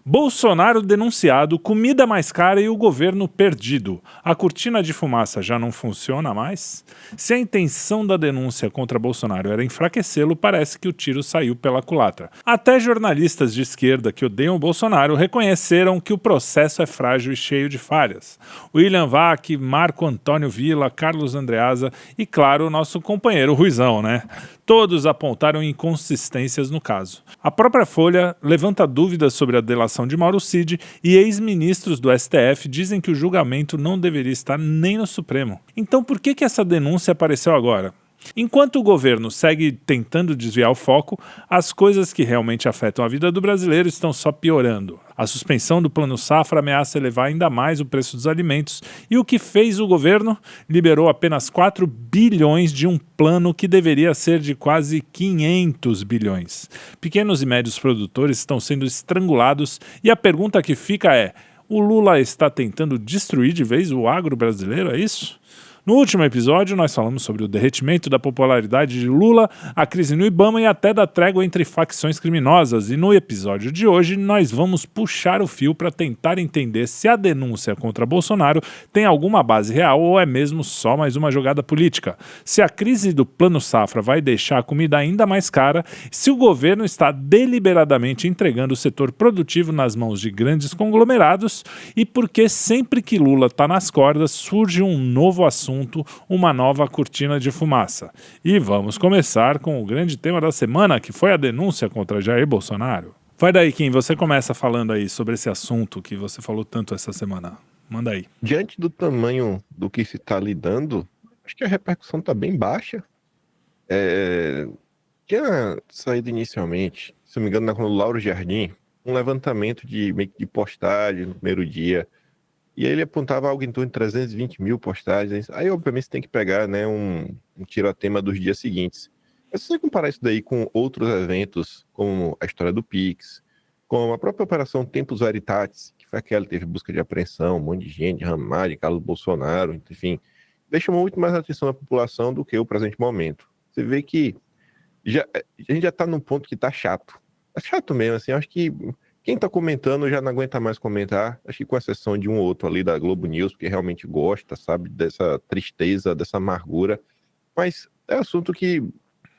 Bolsonaro denunciado, comida mais cara e o governo perdido. A cortina de fumaça já não funciona mais? Se a intenção da denúncia contra Bolsonaro era enfraquecê-lo, parece que o tiro saiu pela culatra. Até jornalistas de esquerda que odeiam Bolsonaro reconheceram que o processo é frágil e cheio de falhas. William Vac, Marco Antônio Villa, Carlos Andreasa e, claro, o nosso companheiro Ruizão, né? Todos apontaram inconsistências no caso. A própria Folha levanta dúvidas sobre a delação de Mauro Cid e ex-ministros do STF dizem que o julgamento não deveria estar nem no Supremo. Então por que essa denúncia apareceu agora? Enquanto o governo segue tentando desviar o foco, as coisas que realmente afetam a vida do brasileiro estão só piorando. A suspensão do Plano Safra ameaça elevar ainda mais o preço dos alimentos e o que fez o governo? Liberou apenas 4 bilhões de um plano que deveria ser de quase 500 bilhões. Pequenos e médios produtores estão sendo estrangulados e a pergunta que fica é: o Lula está tentando destruir de vez o agro brasileiro, é isso? No último episódio, nós falamos sobre o derretimento da popularidade de Lula, a crise no Ibama e até da trégua entre facções criminosas. E no episódio de hoje, nós vamos puxar o fio para tentar entender se a denúncia contra Bolsonaro tem alguma base real ou é mesmo só mais uma jogada política. Se a crise do Plano Safra vai deixar a comida ainda mais cara, se o governo está deliberadamente entregando o setor produtivo nas mãos de grandes conglomerados e porque sempre que Lula está nas cordas, surge um novo assunto, uma nova cortina de fumaça. E vamos começar com o grande tema da semana, que foi a denúncia contra Jair Bolsonaro. Vai daí, Kim, você começa falando aí sobre esse assunto que você falou tanto essa semana. Manda aí. Diante do tamanho do que se está lidando, acho que a repercussão está bem baixa. Tinha saído inicialmente, se não me engano, com o Lauro Jardim, um levantamento meio que de postagem no primeiro dia. E aí ele apontava algo em torno de 320 mil postagens. Aí, obviamente, você tem que pegar, né, um tiratema dos dias seguintes. Mas se você comparar isso daí com outros eventos, como a história do Pix, como a própria Operação Tempus Veritatis, que foi aquela que teve busca de apreensão, um monte de gente, Ramagem, Carlos Bolsonaro, enfim, deixa muito mais atenção da população do que o presente momento. Você vê que a gente já está num ponto que está chato. Tá chato mesmo, assim, acho que quem tá comentando já não aguenta mais comentar, acho que com exceção de um ou outro ali da Globo News, porque realmente gosta, sabe, dessa tristeza, dessa amargura, mas é assunto que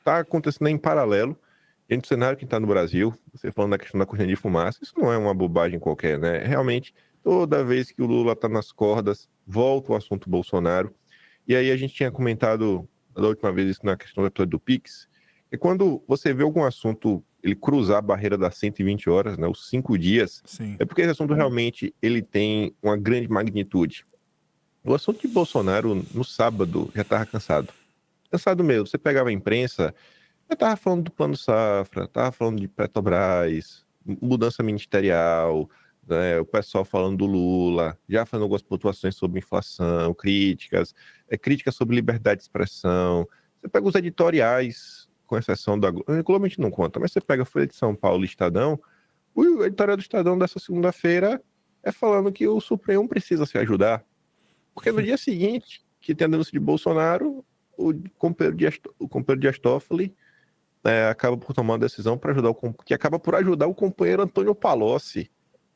tá acontecendo em paralelo, dentro do cenário que tá no Brasil, você falando da questão da cortina de fumaça, isso não é uma bobagem qualquer, né, realmente, toda vez que o Lula tá nas cordas, volta o assunto Bolsonaro, e aí a gente tinha comentado da última vez isso na questão do Pix, que quando você vê algum assunto ele cruzar a barreira das 120 horas, né, os 5 dias, Sim. é porque esse assunto realmente ele tem uma grande magnitude. O assunto de Bolsonaro, no sábado, já estava cansado. Cansado mesmo. Você pegava a imprensa, já estava falando do Plano Safra, estava falando de Petrobras, mudança ministerial, né, o pessoal falando do Lula, já fazendo algumas pontuações sobre inflação, críticas sobre liberdade de expressão. Você pega os editoriais, com exceção da Globo, a Globo a gente não conta, mas você pega a Folha de São Paulo e Estadão, o editorial do Estadão dessa segunda-feira é falando que o Supremo precisa se ajudar, porque no dia seguinte, que tem a denúncia de Bolsonaro, o companheiro Dias Toffoli acaba por tomar uma decisão para ajudar que acaba por ajudar o companheiro Antônio Palocci.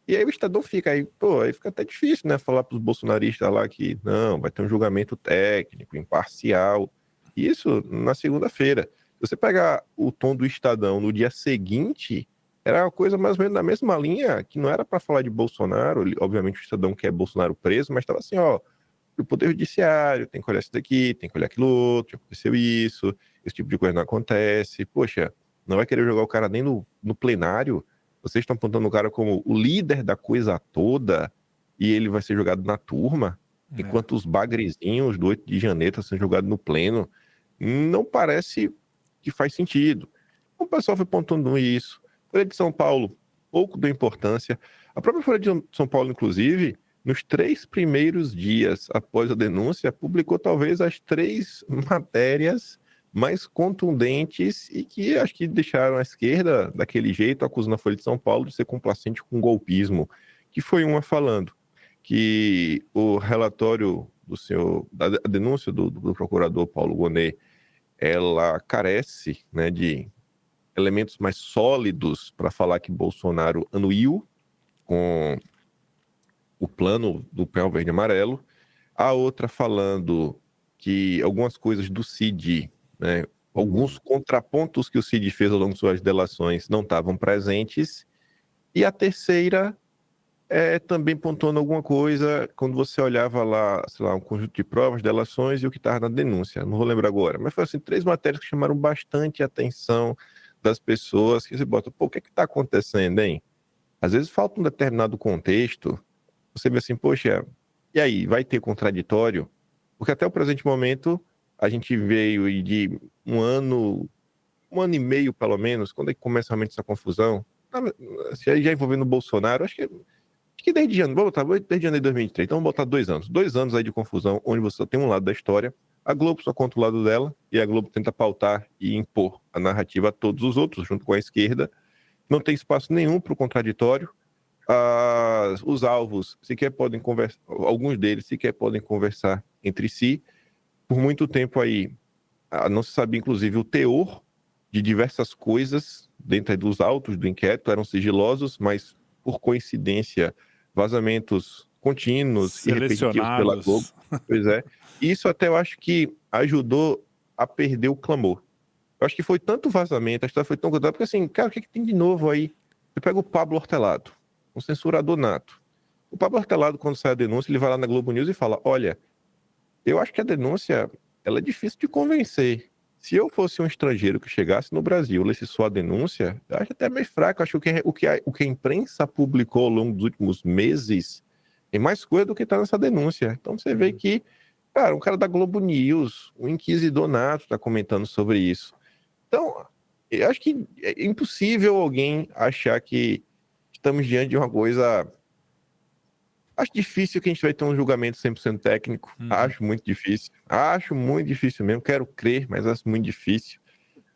E aí o Estadão fica aí, aí fica até difícil, né, falar para os bolsonaristas lá que não, vai ter um julgamento técnico, imparcial. Isso na segunda-feira. Se você pegar o tom do Estadão no dia seguinte, era uma coisa mais ou menos na mesma linha, que não era para falar de Bolsonaro, obviamente o Estadão quer Bolsonaro preso, mas estava assim, o Poder Judiciário tem que olhar isso daqui, tem que olhar aquilo outro, aconteceu isso, esse tipo de coisa não acontece. Poxa, não vai querer jogar o cara nem no plenário? Vocês estão apontando o cara como o líder da coisa toda e ele vai ser jogado na turma, enquanto os bagrezinhos do 8 de janeiro estão sendo jogados no pleno. Não parece que faz sentido. O pessoal foi pontuando isso. Folha de São Paulo, pouco deu importância. A própria Folha de São Paulo, inclusive, nos 3 primeiros dias após a denúncia, publicou talvez as 3 matérias mais contundentes e que acho que deixaram a esquerda daquele jeito, acusando a Folha de São Paulo de ser complacente com golpismo, que foi uma falando que o relatório da denúncia do procurador Paulo Gonet, ela carece, né, de elementos mais sólidos para falar que Bolsonaro anuiu com o plano do Pé Verde e Amarelo, a outra falando que algumas coisas do Cid, né, alguns contrapontos que o Cid fez ao longo de suas delações não estavam presentes, e a terceira também pontuando alguma coisa quando você olhava lá, sei lá, um conjunto de provas, delações e o que estava na denúncia. Não vou lembrar agora, mas foi assim, 3 matérias que chamaram bastante a atenção das pessoas, que você bota, pô, o que está acontecendo, hein? Às vezes falta um determinado contexto, você vê assim, poxa, e aí, vai ter contraditório? Porque até o presente momento, a gente veio de um ano e meio, pelo menos, quando é que começa realmente essa confusão? Se já envolvendo o Bolsonaro, acho que desde janeiro, vamos botar desde janeiro de 2023, então vamos botar 2 anos. 2 anos aí de confusão, onde você só tem um lado da história, a Globo só conta o lado dela, e a Globo tenta pautar e impor a narrativa a todos os outros, junto com a esquerda. Não tem espaço nenhum para o contraditório. Os alvos sequer podem conversar, alguns deles sequer podem conversar entre si. Por muito tempo aí, não se sabia, inclusive, o teor de diversas coisas dentro dos autos do inquérito, eram sigilosos, mas, por coincidência, vazamentos contínuos e repetitivos pela Globo. Selecionados. Pois é. Isso até eu acho que ajudou a perder o clamor. Eu acho que foi tanto vazamento, a história foi tão contada, porque assim, cara, o que tem de novo aí? Você pega o Pablo Hortelado, um censurador nato. O Pablo Hortelado, quando sai a denúncia, ele vai lá na Globo News e fala, olha, eu acho que a denúncia, ela é difícil de convencer. Se eu fosse um estrangeiro que chegasse no Brasil, lesse só a denúncia, eu acho até meio fraco. Eu acho que o que a imprensa publicou ao longo dos últimos meses tem mais coisa do que está nessa denúncia. Então você vê que, cara, um cara da Globo News, um inquisidor nato está comentando sobre isso. Então, eu acho que é impossível alguém achar que estamos diante de uma coisa... Acho difícil que a gente vai ter um julgamento 100% técnico. Acho muito difícil. Acho muito difícil mesmo. Quero crer, mas acho muito difícil.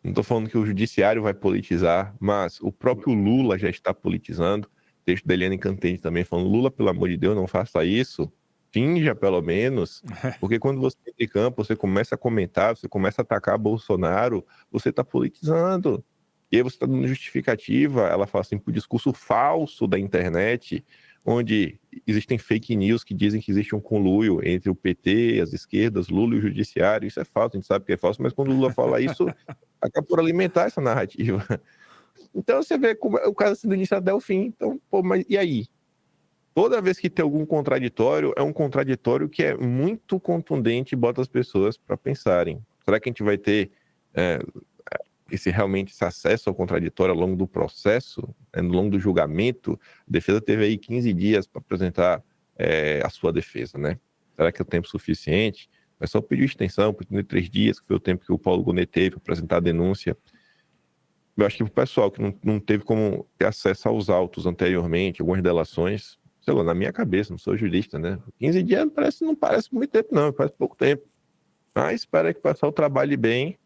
Não estou falando que o judiciário vai politizar, mas o próprio Lula já está politizando. O texto da Eliane Cantanhede também falando, Lula, pelo amor de Deus, não faça isso. Finja, pelo menos. Porque quando você entra em campo, você começa a comentar, você começa a atacar Bolsonaro, você está politizando. E aí você está dando justificativa. Ela fala assim, pro discurso falso da internet, onde existem fake news que dizem que existe um conluio entre o PT, as esquerdas, Lula e o judiciário. Isso é falso, a gente sabe que é falso, mas quando o Lula fala isso, acaba por alimentar essa narrativa. Então você vê como o caso sendo iniciado até o fim. Então, pô, mas e aí? Toda vez que tem algum contraditório, é um contraditório que é muito contundente e bota as pessoas para pensarem. Será que a gente vai ter realmente esse acesso ao contraditório ao longo do processo, ao longo do julgamento? A defesa teve aí 15 dias para apresentar a sua defesa, né? Será que é o tempo suficiente? Mas só pediu extensão, pediu 3 dias, que foi o tempo que o Paulo Gonet teve para apresentar a denúncia. Eu acho que o pessoal que não teve como ter acesso aos autos anteriormente, algumas delações, sei lá, na minha cabeça, não sou jurista, né? 15 dias não parece muito tempo, não, parece pouco tempo. Mas espera que o pessoal trabalhe bem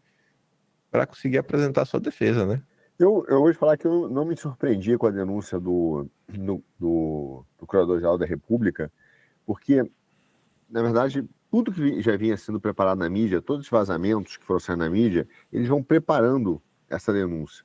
para conseguir apresentar a sua defesa, né? Eu vou te falar que eu não me surpreendi com a denúncia do Procurador-Geral da República, porque, na verdade, tudo que já vinha sendo preparado na mídia, todos os vazamentos que foram saindo na mídia, eles vão preparando essa denúncia,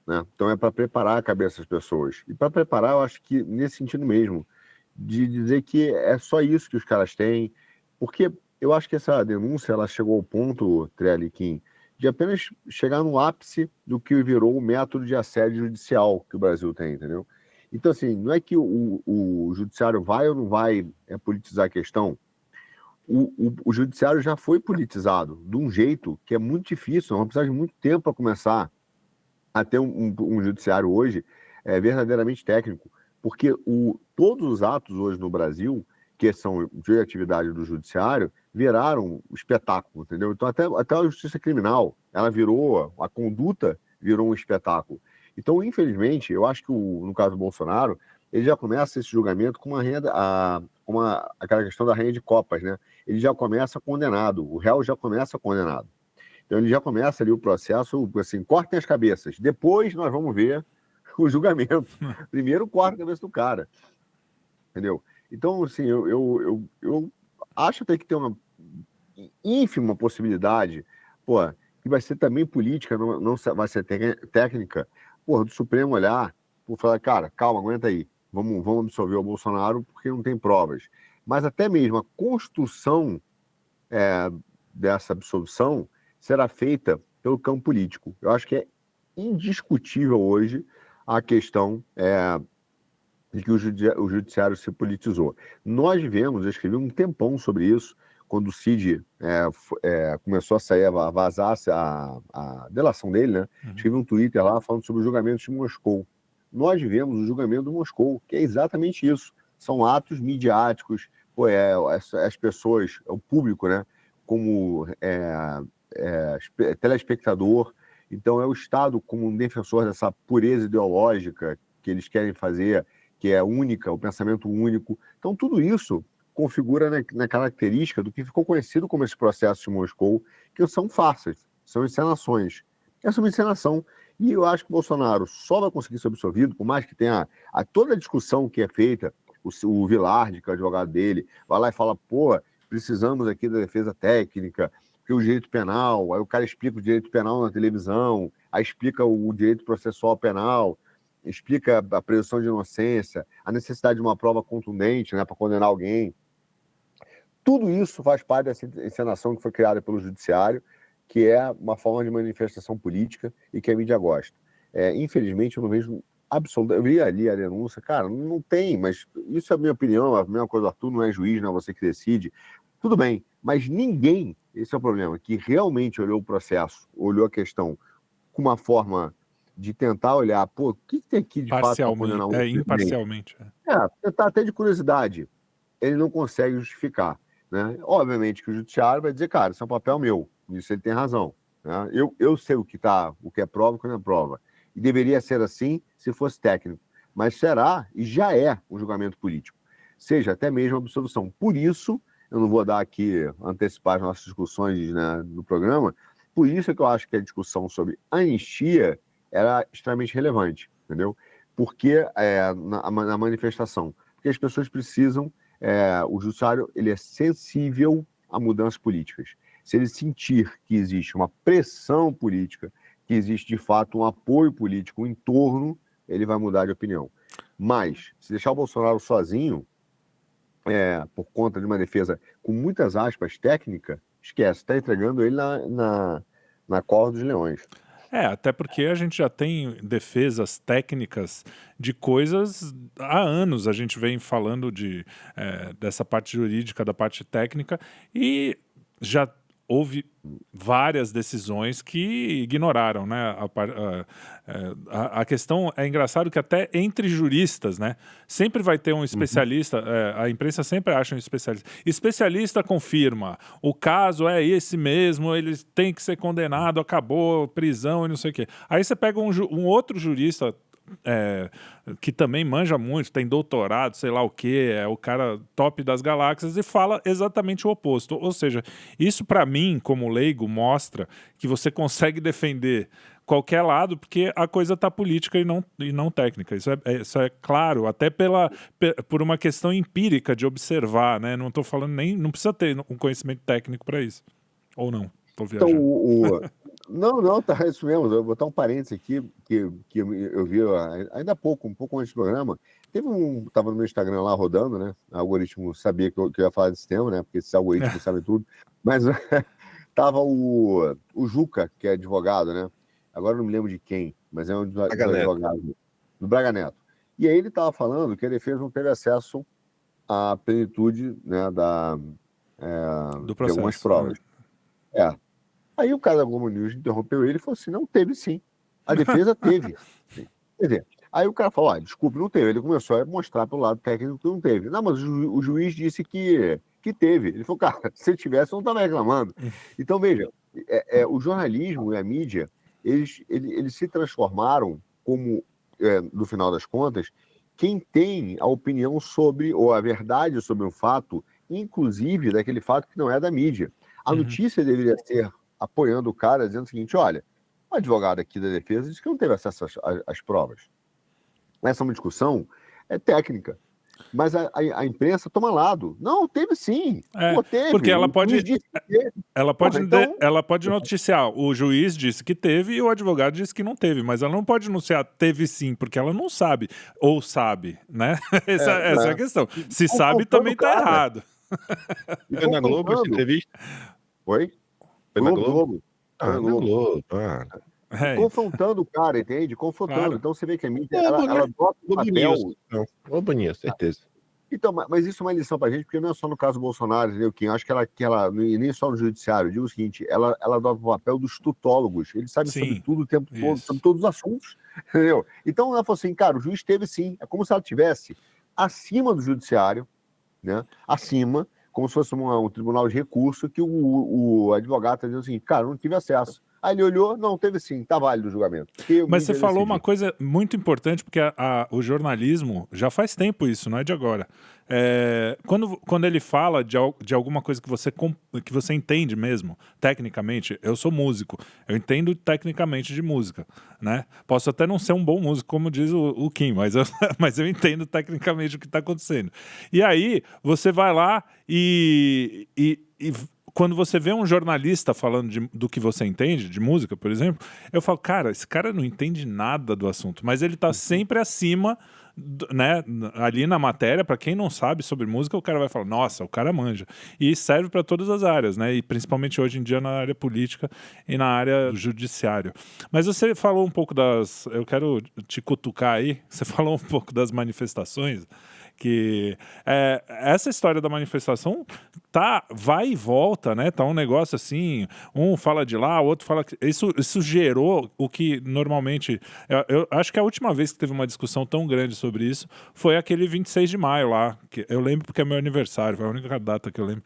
né? Então é para preparar a cabeça das pessoas. E para preparar, eu acho que nesse sentido mesmo, de dizer que é só isso que os caras têm, porque eu acho que essa denúncia ela chegou ao ponto, Treliquim, de apenas chegar no ápice do que virou o método de assédio judicial que o Brasil tem, entendeu? Então, assim, não é que o judiciário vai ou não vai politizar a questão. O judiciário já foi politizado de um jeito que é muito difícil, vamos precisar de muito tempo para começar a ter um judiciário hoje verdadeiramente técnico, porque todos os atos hoje no Brasil, que são de atividade do judiciário, viraram espetáculo, entendeu? Então até a justiça criminal, a conduta virou um espetáculo. Então, infelizmente, eu acho que no caso do Bolsonaro, ele já começa esse julgamento com aquela questão da rainha de copas, né? Ele já começa condenado, o réu já começa condenado. Então ele já começa ali o processo, assim, cortem as cabeças, depois nós vamos ver o julgamento. Primeiro corta a cabeça do cara, entendeu? Então, assim, eu acho até que tem uma ínfima possibilidade, pô, que vai ser também política, não vai ser técnica, pô, do Supremo olhar, por falar, cara, calma, aguenta aí. vamos absolver o Bolsonaro porque não tem provas. Mas até mesmo a construção dessa absolvição será feita pelo campo político. Eu acho que é indiscutível hoje a questão de que o judiciário se politizou. Nós vivemos, eu escrevi um tempão sobre isso, quando o Cid começou a sair, a vazar a delação dele, né? Escrevi um Twitter lá falando sobre o julgamento de Moscou. Nós vivemos o julgamento de Moscou, que é exatamente isso. São atos midiáticos, as pessoas, o público, né? Como telespectador. Então, é o Estado como um defensor dessa pureza ideológica que eles querem fazer, que é única, o pensamento único. Então, tudo isso configura na característica do que ficou conhecido como esse processo de Moscou, que são farsas, são encenações. Essa é uma encenação. E eu acho que o Bolsonaro só vai conseguir ser absolvido, por mais que tenha toda a discussão que é feita, o Vilardi, que é o advogado dele, vai lá e fala, precisamos aqui da defesa técnica, porque o direito penal, aí o cara explica o direito penal na televisão, aí explica o direito processual penal, explica a presunção de inocência, a necessidade de uma prova contundente, né, para condenar alguém. Tudo isso faz parte dessa encenação que foi criada pelo judiciário, que é uma forma de manifestação política e que a mídia gosta. Infelizmente, eu não vejo absolutamente... Eu vi ali a denúncia, cara, não tem, mas isso é a minha opinião, a mesma coisa do Arthur, não é juiz, não é você que decide. Tudo bem, mas ninguém, esse é o problema, que realmente olhou o processo, olhou a questão com uma forma de tentar olhar, o que tem aqui de fato para condenar um imparcialmente. Tentar até de curiosidade, ele não consegue justificar, né? Obviamente que o judiciário vai dizer, cara, isso é um papel meu, nisso ele tem razão, né? Eu sei o que é prova e o que não é prova, e deveria ser assim se fosse técnico, mas será e já é um julgamento político, seja até mesmo a absolução. Por isso, eu não vou dar aqui, antecipar as nossas discussões, né, no programa, por isso é que eu acho que a discussão sobre anistia era extremamente relevante, entendeu? Porque na manifestação, porque as pessoas precisam, o judiciário ele é sensível a mudanças políticas. Se ele sentir que existe uma pressão política, que existe de fato um apoio político em torno, ele vai mudar de opinião. Mas, se deixar o Bolsonaro sozinho, por conta de uma defesa com muitas aspas técnica, esquece, está entregando ele na cova dos leões. Até porque a gente já tem defesas técnicas de coisas há anos. A gente vem falando dessa parte jurídica, da parte técnica, e já houve várias decisões que ignoraram, né? A questão é engraçado que até entre juristas, né? Sempre vai ter um especialista, a imprensa sempre acha um especialista. Especialista confirma, o caso é esse mesmo, ele tem que ser condenado, acabou, prisão e não sei o quê. Aí você pega um outro jurista que também manja muito, tem doutorado, sei lá o que, é o cara top das galáxias, e fala exatamente o oposto. Ou seja, isso para mim, como leigo, mostra que você consegue defender qualquer lado, porque a coisa está política e não técnica. Isso é claro, até por uma questão empírica de observar, né? Não estou falando não precisa ter um conhecimento técnico para isso. Ou não, estou viajando. Então, Não, tá isso mesmo. Eu vou botar um parênteses aqui que eu vi ainda há pouco, um pouco antes do programa. Tava no meu Instagram lá rodando, né? O algoritmo sabia que eu ia falar desse tema, né? Porque esses algoritmos sabem tudo. Mas tava o Juca, que é advogado, né? Agora eu não me lembro de quem, mas é um dos advogados do Braga Neto. E aí ele tava falando que a defesa não teve acesso à plenitude, né, do processo, de algumas provas. Aí o cara da Globo News interrompeu ele e falou assim, não, teve sim. A defesa teve. Quer dizer, aí o cara falou, desculpe, não teve. Ele começou a mostrar pelo lado técnico que não teve. Não, mas o juiz disse que teve. Ele falou, cara, se tivesse, eu não estava reclamando. Então, veja, o jornalismo e a mídia, eles se transformaram como, no final das contas, quem tem a opinião sobre, ou a verdade sobre um fato, inclusive daquele fato que não é da mídia. A notícia deveria ser apoiando o cara, dizendo o seguinte, olha, o advogado aqui da defesa disse que não teve acesso às provas. Essa é uma discussão técnica. Mas a imprensa toma lado. Não, teve sim. Pô, teve. Porque ela O pode, juiz disse que teve. ela pode, Porra, então- ela pode noticiar. O juiz disse que teve e o advogado disse que não teve, mas ela não pode anunciar teve sim, porque ela não sabe. Ou sabe, né? Essa é a questão. Se sabe, também tá cara. errado. E Foi na Globo essa confrontando. entrevista? Oi? Foi na Globo. Globo? Foi na Na Globo. Globo. Ah. Confrontando o cara, entende? Confrontando. Claro. Então você vê que a mídia, Globo, ela né? bota o Globo papel. News. Não, Globo News, certeza. Então, mas isso é uma lição pra gente, porque não é só no caso do Bolsonaro, entendeu, Kim? Eu acho que ela e nem só no judiciário, eu digo o seguinte, ela adota o papel dos tutólogos, eles sabem Sim, sobre tudo o tempo todo, isso. sobre todos os assuntos, entendeu? Então ela falou assim, cara, o juiz teve sim, é como se ela estivesse acima do judiciário, né? Acima, como se fosse um tribunal de recurso, que o advogado está dizendo assim, cara, eu não tive acesso. Aí ele olhou, não, teve sim, tá válido o julgamento. Mas você falou uma coisa muito importante, porque o jornalismo já faz tempo isso, não é de agora. Quando ele fala de alguma coisa que você entende mesmo, tecnicamente, eu sou músico, eu entendo tecnicamente de música, né? Posso até não ser um bom músico, como diz o Kim, mas eu entendo tecnicamente o que está acontecendo. E aí, você vai lá e quando você vê um jornalista falando do que você entende, de música, por exemplo, eu falo, cara, esse cara não entende nada do assunto, mas ele tá sempre acima, né, ali na matéria. Para quem não sabe sobre música, o cara vai falar, nossa, o cara manja. E serve para todas as áreas, né, e principalmente hoje em dia na área política e na área do judiciário. Mas você falou um pouco eu quero te cutucar aí, você falou um pouco das manifestações, que essa história da manifestação vai e volta, né? Tá um negócio assim, um fala de lá, o outro fala que isso gerou o que normalmente eu acho que a última vez que teve uma discussão tão grande sobre isso foi aquele 26 de maio lá, que eu lembro porque é meu aniversário, foi a única data que eu lembro,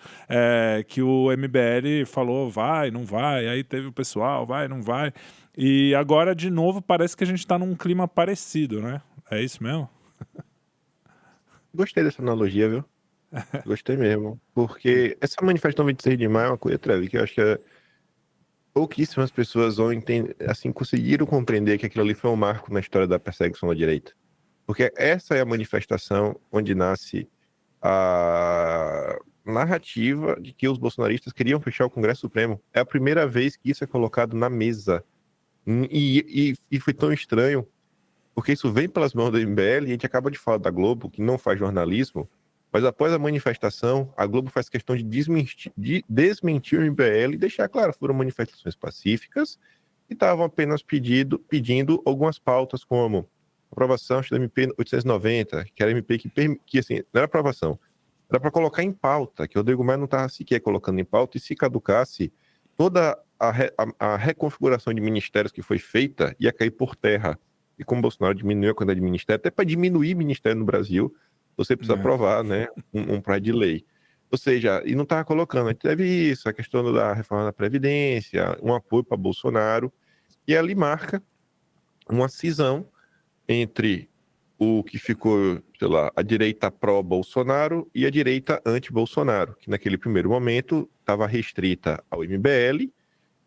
que o MBL falou vai, não vai, aí teve o pessoal, vai, não vai, e agora de novo parece que a gente tá num clima parecido, né? É isso mesmo? Gostei dessa analogia, viu? Gostei mesmo. Porque essa manifestação 26 de maio é uma coisa, Trevi, que eu acho que pouquíssimas pessoas vão entender, assim, conseguiram compreender que aquilo ali foi um marco na história da perseguição à direita. Porque essa é a manifestação onde nasce a narrativa de que os bolsonaristas queriam fechar o Congresso Supremo. É a primeira vez que isso é colocado na mesa. E foi tão estranho, porque isso vem pelas mãos da MBL, e a gente acaba de falar da Globo, que não faz jornalismo, mas após a manifestação, a Globo faz questão de desmentir o MBL e deixar claro, foram manifestações pacíficas e estavam apenas pedindo algumas pautas, como aprovação da MP 890, que era a MP que assim, não era aprovação, era para colocar em pauta, que o Rodrigo Maia não estava sequer colocando em pauta, e se caducasse, toda a reconfiguração de ministérios que foi feita ia cair por terra. E como o Bolsonaro diminuiu a quantidade de ministério, até para diminuir ministério no Brasil, você precisa aprovar, né, um projeto de lei. Ou seja, e não estava colocando, a gente teve isso, a questão da reforma da Previdência, um apoio para Bolsonaro, e ali marca uma cisão entre o que ficou, sei lá, a direita pró-Bolsonaro e a direita anti-Bolsonaro, que naquele primeiro momento estava restrita ao MBL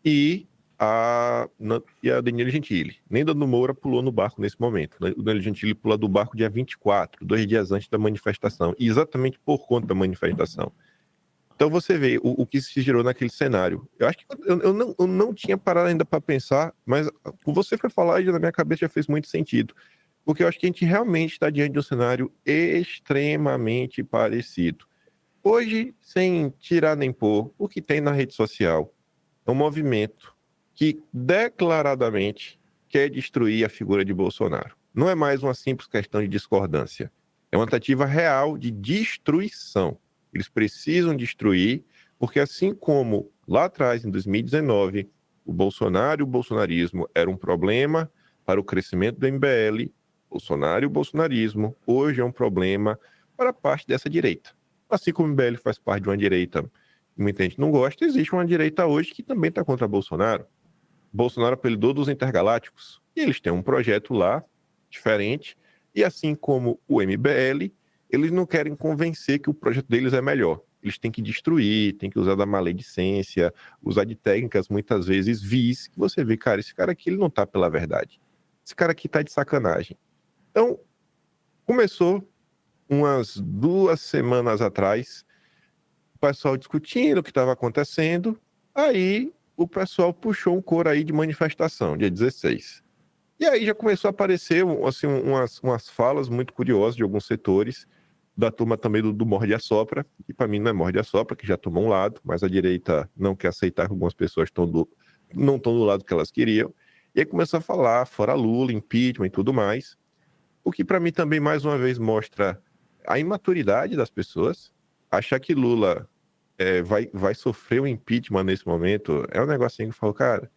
e a Danilo Gentili. Nem Dano Moura pulou no barco nesse momento. O Danilo Gentili pula do barco dia 24, 2 dias antes da manifestação, e exatamente por conta da manifestação. Então você vê o que se gerou naquele cenário. Eu acho que eu não tinha parado ainda para pensar, mas você foi falar e na minha cabeça já fez muito sentido. Porque eu acho que a gente realmente está diante de um cenário extremamente parecido. Hoje, sem tirar nem pôr, o que tem na rede social é um movimento que declaradamente quer destruir a figura de Bolsonaro. Não é mais uma simples questão de discordância. É uma tentativa real de destruição. Eles precisam destruir, porque assim como lá atrás, em 2019, o Bolsonaro e o bolsonarismo era um problema para o crescimento do MBL, Bolsonaro e o bolsonarismo hoje é um problema para parte dessa direita. Assim como o MBL faz parte de uma direita que muita gente não gosta, existe uma direita hoje que também está contra Bolsonaro. Bolsonaro apelidou dos intergalácticos. E eles têm um projeto lá, diferente, e assim como o MBL, eles não querem convencer que o projeto deles é melhor. Eles têm que destruir, têm que usar da maledicência, usar de técnicas muitas vezes vis, que você vê, cara, esse cara aqui ele não tá pela verdade. Esse cara aqui tá de sacanagem. Então, começou umas 2 semanas atrás, o pessoal discutindo o que estava acontecendo, aí o pessoal puxou um coro aí de manifestação, dia 16. E aí já começou a aparecer assim, umas falas muito curiosas de alguns setores, da turma também do Morde e Assopra, que para mim não é Morde e Assopra, que já tomou um lado, mas a direita não quer aceitar que algumas pessoas não estão do lado que elas queriam. E aí começou a falar, fora Lula, impeachment e tudo mais, o que para mim também, mais uma vez, mostra a imaturidade das pessoas. Achar que Lula vai sofrer um impeachment nesse momento é um negocinho que eu falo, cara,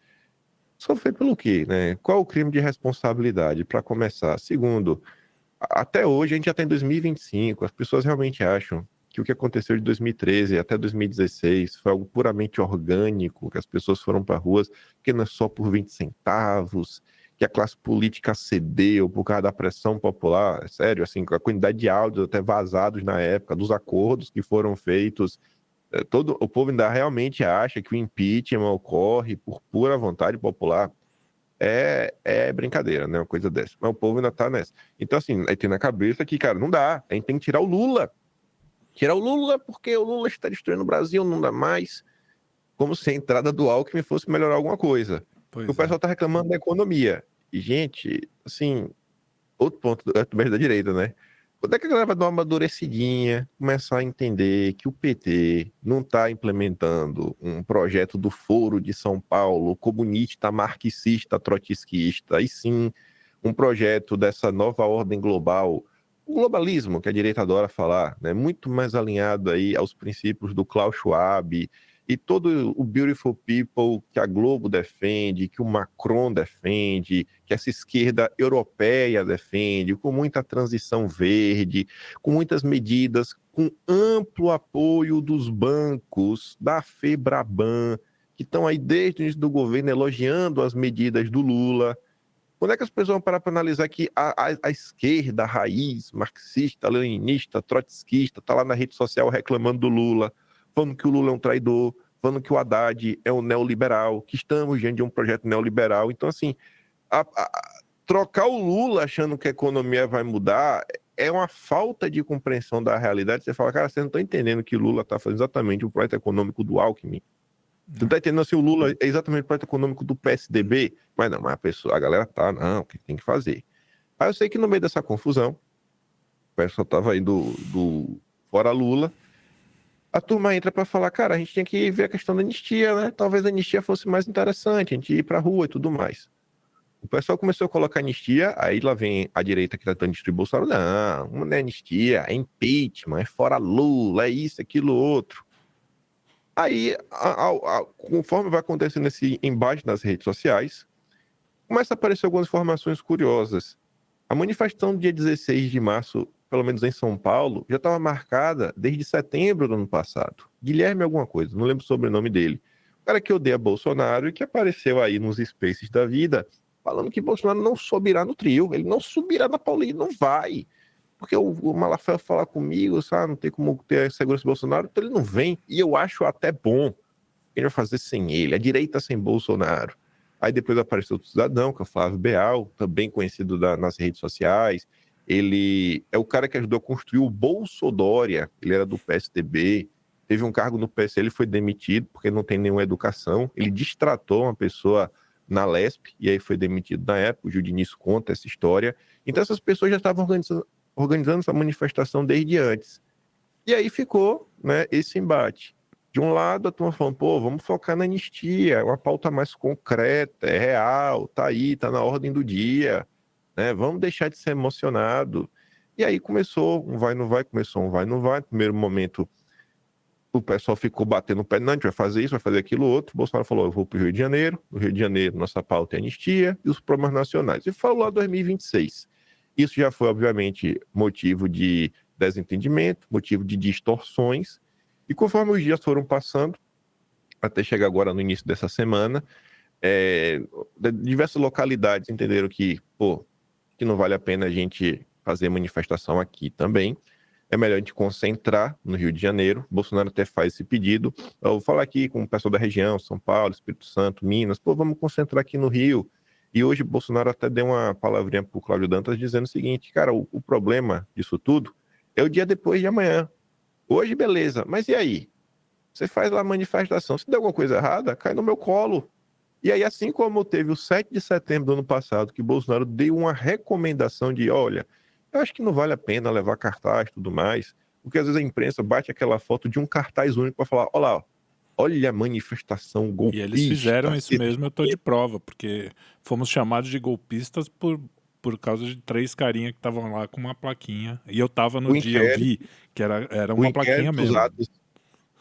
sofrer pelo quê, né? Qual o crime de responsabilidade, para começar? Segundo, até hoje, a gente já está em 2025, as pessoas realmente acham que o que aconteceu de 2013 até 2016 foi algo puramente orgânico, que as pessoas foram para ruas, que não é só por 20 centavos, que a classe política cedeu por causa da pressão popular. É sério, assim, a quantidade de áudios até vazados na época, dos acordos que foram feitos, todo o povo ainda realmente acha que o impeachment ocorre por pura vontade popular. É brincadeira, né? Uma coisa dessa. Mas o povo ainda tá nessa. Então, assim, aí tem na cabeça que, cara, não dá. A gente tem que tirar o Lula. Tirar o Lula porque o Lula está destruindo o Brasil, não dá mais. Como se a entrada do Alckmin fosse melhorar alguma coisa. Pois O pessoal tá reclamando da economia. E, gente, assim, outro ponto também da direita, né? Quando é que a galera vai dar uma amadurecidinha, começar a entender que o PT não está implementando um projeto do Foro de São Paulo, comunista, marxista, trotskista, e sim um projeto dessa nova ordem global, o globalismo, que a direita adora falar, né? Muito mais alinhado aí aos princípios do Klaus Schwab e todo o beautiful people que a Globo defende, que o Macron defende, que essa esquerda europeia defende, com muita transição verde, com muitas medidas, com amplo apoio dos bancos, da FEBRABAN, que estão aí desde o início do governo elogiando as medidas do Lula. Quando é que as pessoas vão parar para analisar que a esquerda, a raiz, marxista, leninista, trotskista, está lá na rede social reclamando do Lula, falando que o Lula é um traidor, falando que o Haddad é um neoliberal, que estamos diante de um projeto neoliberal. Então, assim, trocar o Lula achando que a economia vai mudar é uma falta de compreensão da realidade. Você fala, cara, vocês não estão entendendo que o Lula está fazendo exatamente o projeto econômico do Alckmin. Você tá entendendo assim, o Lula é exatamente o projeto econômico do PSDB, mas não, mas a galera tá, não, o que tem que fazer? Aí eu sei que no meio dessa confusão, o pessoal tava aí do fora Lula, a turma entra para falar, cara, a gente tinha que ver a questão da anistia, né? Talvez a anistia fosse mais interessante, a gente ir pra rua e tudo mais. O pessoal começou a colocar anistia, aí lá vem a direita que tá tentando destruir Bolsonaro, não é anistia, é impeachment, é fora Lula, é isso, aquilo, outro. Aí, conforme vai acontecendo esse embate nas redes sociais, começa a aparecer algumas informações curiosas. A manifestação do dia 16 de março, pelo menos em São Paulo, já estava marcada desde setembro do ano passado. Guilherme alguma coisa, não lembro o sobrenome dele. O cara que odeia Bolsonaro e que apareceu aí nos spaces da vida, falando que Bolsonaro não subirá no trio, ele não subirá na Paulista, não vai. Porque o Malafaia falar comigo, sabe, não tem como ter a segurança do Bolsonaro, então ele não vem. E eu acho até bom. Ele vai fazer sem ele, a direita sem Bolsonaro. Aí depois apareceu outro cidadão, que é o Flávio Beal, também conhecido nas redes sociais. Ele é o cara que ajudou a construir o Bolsodória, ele era do PSDB, teve um cargo no PSL, ele foi demitido porque não tem nenhuma educação. Ele distratou uma pessoa na Lesp, e aí foi demitido na época. O Gil Diniz conta essa história. Então essas pessoas já estavam organizando essa manifestação desde antes. E aí ficou, né, esse embate. De um lado, a turma falando, pô, vamos focar na anistia, é uma pauta mais concreta, é real, tá aí, tá na ordem do dia, né, vamos deixar de ser emocionado. E aí começou um vai, não vai, começou um vai, não vai. No primeiro momento, o pessoal ficou batendo o pé, não, a gente vai fazer isso, vai fazer aquilo outro. O Bolsonaro falou, eu vou para o Rio de Janeiro, no Rio de Janeiro nossa pauta é anistia e os problemas nacionais. E falou lá 2026. Isso já foi, obviamente, motivo de desentendimento, motivo de distorções. E conforme os dias foram passando, até chegar agora no início dessa semana, diversas localidades entenderam que, pô, que não vale a pena a gente fazer manifestação aqui também. É melhor a gente concentrar no Rio de Janeiro. Bolsonaro até faz esse pedido. Eu vou falar aqui com o pessoal da região, São Paulo, Espírito Santo, Minas. Pô, vamos concentrar aqui no Rio. E hoje Bolsonaro até deu uma palavrinha para o Cláudio Dantas dizendo o seguinte, cara, o problema disso tudo é o dia depois de amanhã. Hoje, beleza, mas e aí? Você faz lá a manifestação, se der alguma coisa errada, cai no meu colo. E aí, assim como teve o 7 de setembro do ano passado, que Bolsonaro deu uma recomendação de, olha, eu acho que não vale a pena levar cartaz e tudo mais, porque às vezes a imprensa bate aquela foto de um cartaz único para falar, olha lá, olha a manifestação E eles fizeram golpista. isso mesmo, eu tô de prova, porque fomos chamados de golpistas por causa de 3 carinha que estavam lá com uma plaquinha. E eu tava no O dia, eu inquérito, vi que era o uma plaquinha inquérito dos mesmo. atos,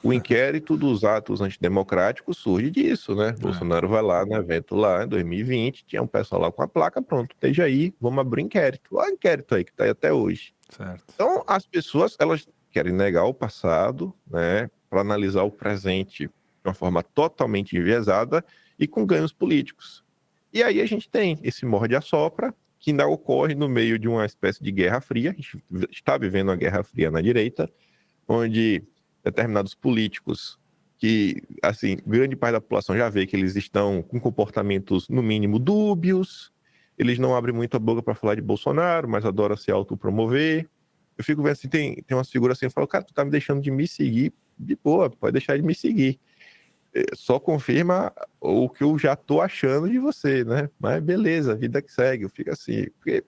o inquérito dos atos antidemocráticos surge disso, né? Bolsonaro vai lá no evento lá em 2020, tinha um pessoal lá com a placa, pronto, esteja aí, vamos abrir um inquérito. Olha o inquérito aí que tá aí até hoje. Certo. Então, as pessoas, elas querem negar o passado, né, para analisar o presente de uma forma totalmente enviesada e com ganhos políticos. E aí a gente tem esse morde-a-sopra, que ainda ocorre no meio de uma espécie de guerra fria. A gente está vivendo uma guerra fria na direita, onde determinados políticos que, assim, grande parte da população já vê que eles estão com comportamentos, no mínimo, dúbios, eles não abrem muito a boca para falar de Bolsonaro, mas adoram se autopromover. Eu fico vendo assim, tem umas figuras assim, eu falo, cara, tu tá me deixando de me seguir, de boa, pode deixar de me seguir. Só confirma o que eu já tô achando de você, né? Mas beleza, a vida que segue, eu fico assim, porque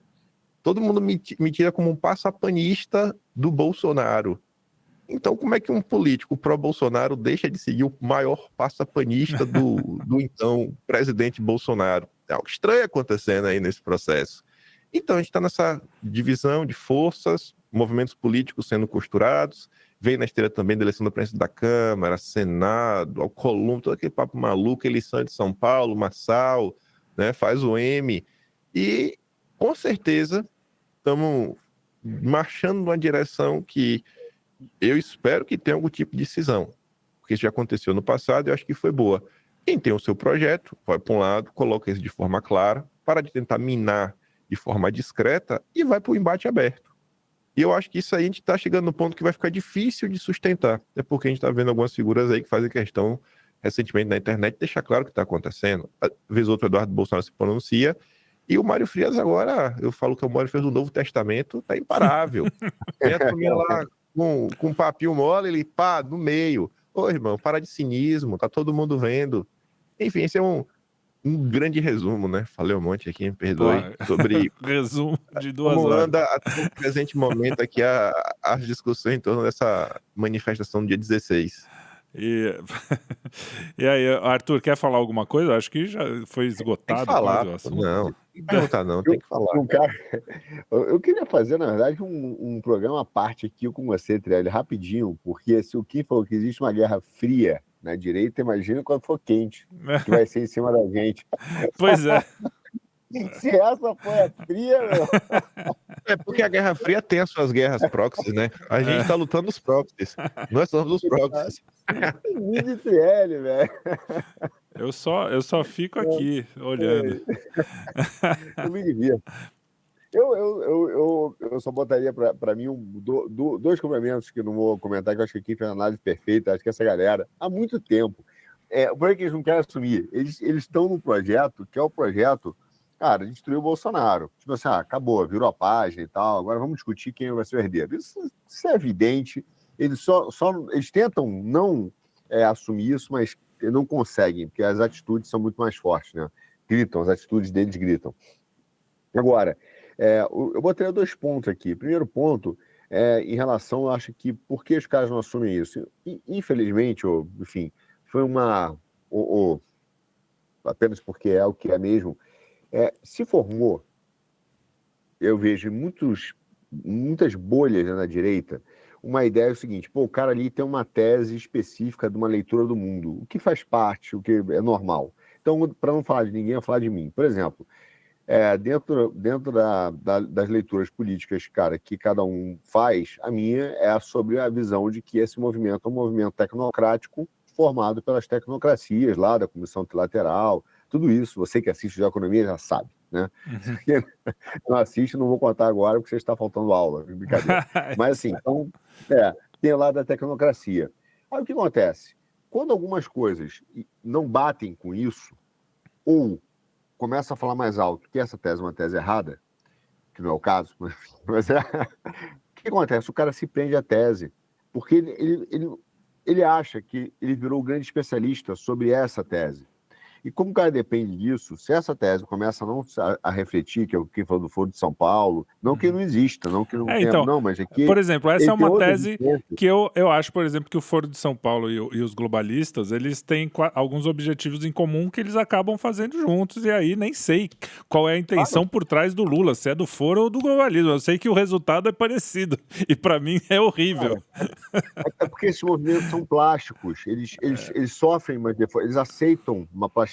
todo mundo me tira como um passapanista do Bolsonaro. Então, como é que um político pró-Bolsonaro deixa de seguir o maior passapanista do então presidente Bolsonaro? É algo estranho acontecendo aí nesse processo. Então, a gente está nessa divisão de forças, movimentos políticos sendo costurados, vem na esteira também da eleição do presidente da Câmara, Senado, Alcolumbre, todo aquele papo maluco, eleição de São Paulo, Marçal, né, faz o M. E, com certeza, estamos marchando numa direção que eu espero que tenha algum tipo de cisão, porque isso já aconteceu no passado e eu acho que foi boa. Quem tem o seu projeto, vai para um lado, coloca isso de forma clara, para de tentar minar de forma discreta e vai para o embate aberto. E eu acho que isso aí a gente está chegando no ponto que vai ficar difícil de sustentar, é porque a gente está vendo algumas figuras aí que fazem questão, recentemente na internet, de deixar claro o que está acontecendo. Às vezes outro Eduardo Bolsonaro se pronuncia, e o Mário Frias agora, eu falo que o Mário Frias do Novo Testamento, está imparável. Vem a turminha lá com um papinho mole, ele pá, no meio. Ô, irmão, para de cinismo, tá todo mundo vendo. Enfim, esse é um grande resumo, né? Falei um monte aqui, me perdoe, Pô, sobre resumo de 2 como horas. anda até o presente momento aqui as discussões em torno dessa manifestação do dia 16. E, e aí, Arthur, quer falar alguma coisa? Acho que já foi Tem que esgotado falar, quase o pô, assunto. não. Tem que perguntar, não, tem que falar. Eu queria fazer, na verdade, um programa à parte aqui com você, Trielli, rapidinho, porque se o Kim falou que existe uma guerra fria na direita, imagina quando for quente, que vai ser em cima da gente. Pois é. Se essa foi a fria, meu. É porque a Guerra Fria tem as suas guerras proxies, né? A gente tá lutando os proxies. Nós somos os proxies. Mini Trielli, velho. Eu só fico aqui olhando. Eu me divirto. Eu só botaria para mim dois complementos que eu não vou comentar, que eu acho que aqui foi uma análise perfeita. Acho que essa galera, há muito tempo, o problema é que eles não querem assumir. Eles estão num projeto que é o projeto, cara, destruir o Bolsonaro. Tipo assim, acabou, virou a página e tal, agora vamos discutir quem vai ser o herdeiro. Isso é evidente. Eles eles tentam não assumir isso, mas não conseguem, porque as atitudes são muito mais fortes, né? Gritam, as atitudes deles gritam. Agora, eu botaria 2 pontos aqui. Primeiro ponto em relação, eu acho que por que os caras não assumem isso? Infelizmente, enfim, foi apenas porque é o que é mesmo, se formou, eu vejo muitas bolhas, né, na direita, uma ideia é o seguinte, o cara ali tem uma tese específica de uma leitura do mundo, o que faz parte, o que é normal. Então, para não falar de ninguém, eu vou falar de mim. Por exemplo, dentro das leituras políticas, cara, que cada um faz, a minha é sobre a visão de que esse movimento é um movimento tecnocrático formado pelas tecnocracias lá, da Comissão Trilateral, tudo isso. Você que assiste de economia já sabe, né? Uhum. Não assiste, não vou contar agora porque você está faltando aula, brincadeira. Mas assim, então, tem lá da tecnocracia. Aí o que acontece? Quando algumas coisas não batem com isso, ou começa a falar mais alto que essa tese é uma tese errada, que não é o caso, mas que acontece? O cara se prende à tese, porque ele acha que ele virou o grande especialista sobre essa tese. E como o cara depende disso, se essa tese começa a não a refletir, que é o que falou do Foro de São Paulo, não que não exista, não que não tenha, Então, não, mas é que por exemplo, essa ele é tem uma outra tese existência. que eu acho, por exemplo, que o Foro de São Paulo e os globalistas, eles têm alguns objetivos em comum que eles acabam fazendo juntos, e aí nem sei qual é a intenção por trás do Lula, se é do Foro ou do globalismo. Eu sei que o resultado é parecido, e para mim é horrível. É porque esses movimentos são plásticos, eles sofrem, mas eles aceitam uma plasticidade,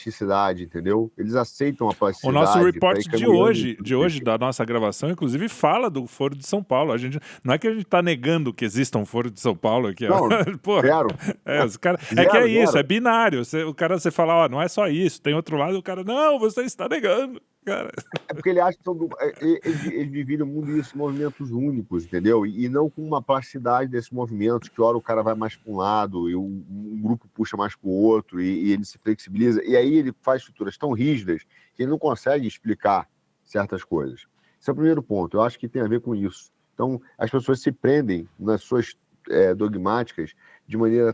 entendeu? Eles aceitam a O nosso plasticidade para report ir caminhando. de hoje, da nossa gravação, inclusive, fala do Foro de São Paulo. A gente, não é que a gente tá negando que exista um Foro de São Paulo aqui, ó. Não, Porra, zero. os cara, é Zero, que é isso, zero. é binário. Você fala, ó, não é só isso, tem outro lado, o cara, não, você está negando. Cara. É porque ele acha que eles dividem o mundo em movimentos únicos, entendeu? E não com uma plasticidade desses movimentos, que hora o cara vai mais para um lado e um grupo puxa mais para o outro e ele se flexibiliza. E aí ele faz estruturas tão rígidas que ele não consegue explicar certas coisas. Esse é o primeiro ponto. Eu acho que tem a ver com isso. Então, as pessoas se prendem nas suas dogmáticas de maneira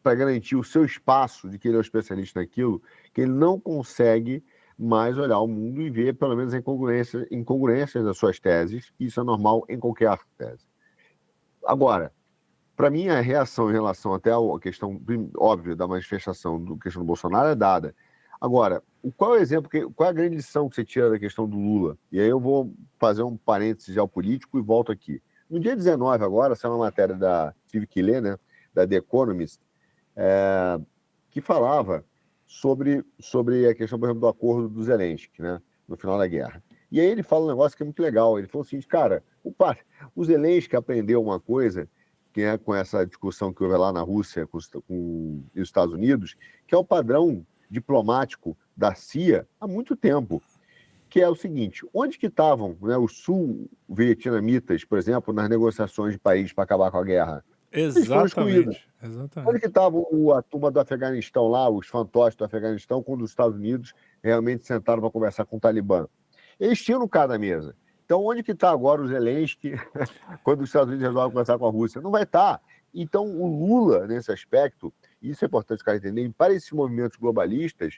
para garantir o seu espaço de que ele é o especialista naquilo, que ele não consegue mais olhar o mundo e ver, pelo menos, incongruências das suas teses. Isso é normal em qualquer tese. Agora, para mim, a reação em relação até à questão óbvia da manifestação do questão do Bolsonaro é dada. Agora, qual é o exemplo, qual é a grande lição que você tira da questão do Lula? E aí eu vou fazer um parênteses geopolítico e volto aqui. No dia 19 agora, saiu uma matéria tive que ler, né, da The Economist, que falava sobre a questão, por exemplo, do acordo do Zelensky, né, no final da guerra. E aí ele fala um negócio que é muito legal. Ele falou assim, cara, o Zelensky aprendeu uma coisa, que é com essa discussão que houve lá na Rússia com os Estados Unidos, que é o padrão diplomático da CIA há muito tempo, que é o seguinte, onde que estavam, né, os sul-vietnamitas, por exemplo, nas negociações de Paris para acabar com a guerra? Eles foram excluídos. Onde que estava a turma do Afeganistão lá, os fantoches do Afeganistão, quando os Estados Unidos realmente sentaram para conversar com o Talibã? Eles tinham no cara da mesa. Então, onde que está agora o Zelensky quando os Estados Unidos resolvem conversar com a Rússia? Não vai estar. Então, o Lula, nesse aspecto, e isso é importante os caras entenderem, para esses movimentos globalistas,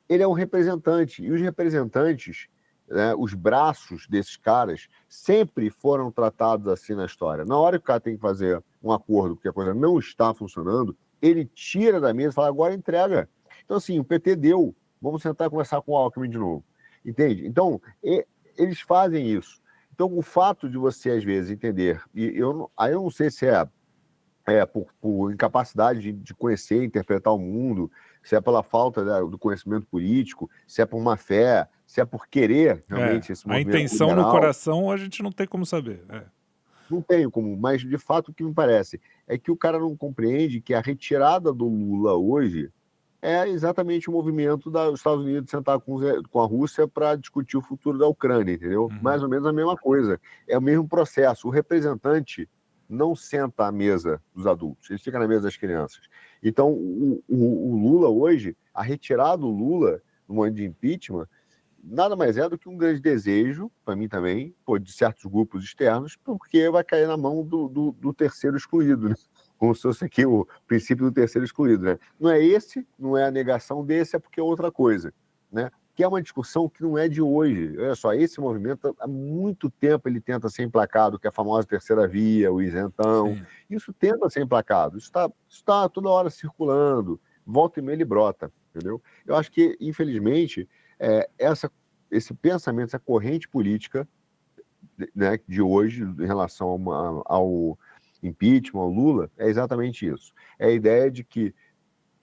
ele é um representante. E os representantes, né, os braços desses caras, sempre foram tratados assim na história. Na hora que o cara tem que fazer um acordo, porque a coisa não está funcionando, ele tira da mesa e fala, agora entrega. Então, assim, o PT deu, vamos sentar e conversar com o Alckmin de novo. Entende? Então, eles fazem isso. Então, o fato de você, às vezes, entender, aí eu não sei se por incapacidade de conhecer, interpretar o mundo, se é pela falta do conhecimento político, se é por má fé, se é por querer realmente esse movimento a intenção liberal. no coração a gente não tem como saber. Não tenho como, mas de fato o que me parece é que o cara não compreende que a retirada do Lula hoje é exatamente o movimento dos Estados Unidos sentar com a Rússia para discutir o futuro da Ucrânia, entendeu? Uhum. Mais ou menos a mesma coisa. É o mesmo processo. O representante não senta à mesa dos adultos, ele fica na mesa das crianças. Então, o Lula hoje, a retirada do Lula no momento de impeachment, nada mais é do que um grande desejo, para mim também, de certos grupos externos, porque vai cair na mão do terceiro excluído, né? Como se fosse aqui o princípio do terceiro excluído, né? Não é esse, não é a negação desse, é porque é outra coisa, né? Que é uma discussão que não é de hoje. Olha só, esse movimento, há muito tempo ele tenta ser emplacado, que é a famosa terceira via, o isentão. Sim. Isso tenta ser emplacado. Isso está toda hora circulando, volta e meia ele brota, entendeu? Eu acho que, infelizmente, esse pensamento, essa corrente política, né, de hoje, em relação ao impeachment, ao Lula, é exatamente isso. É a ideia de que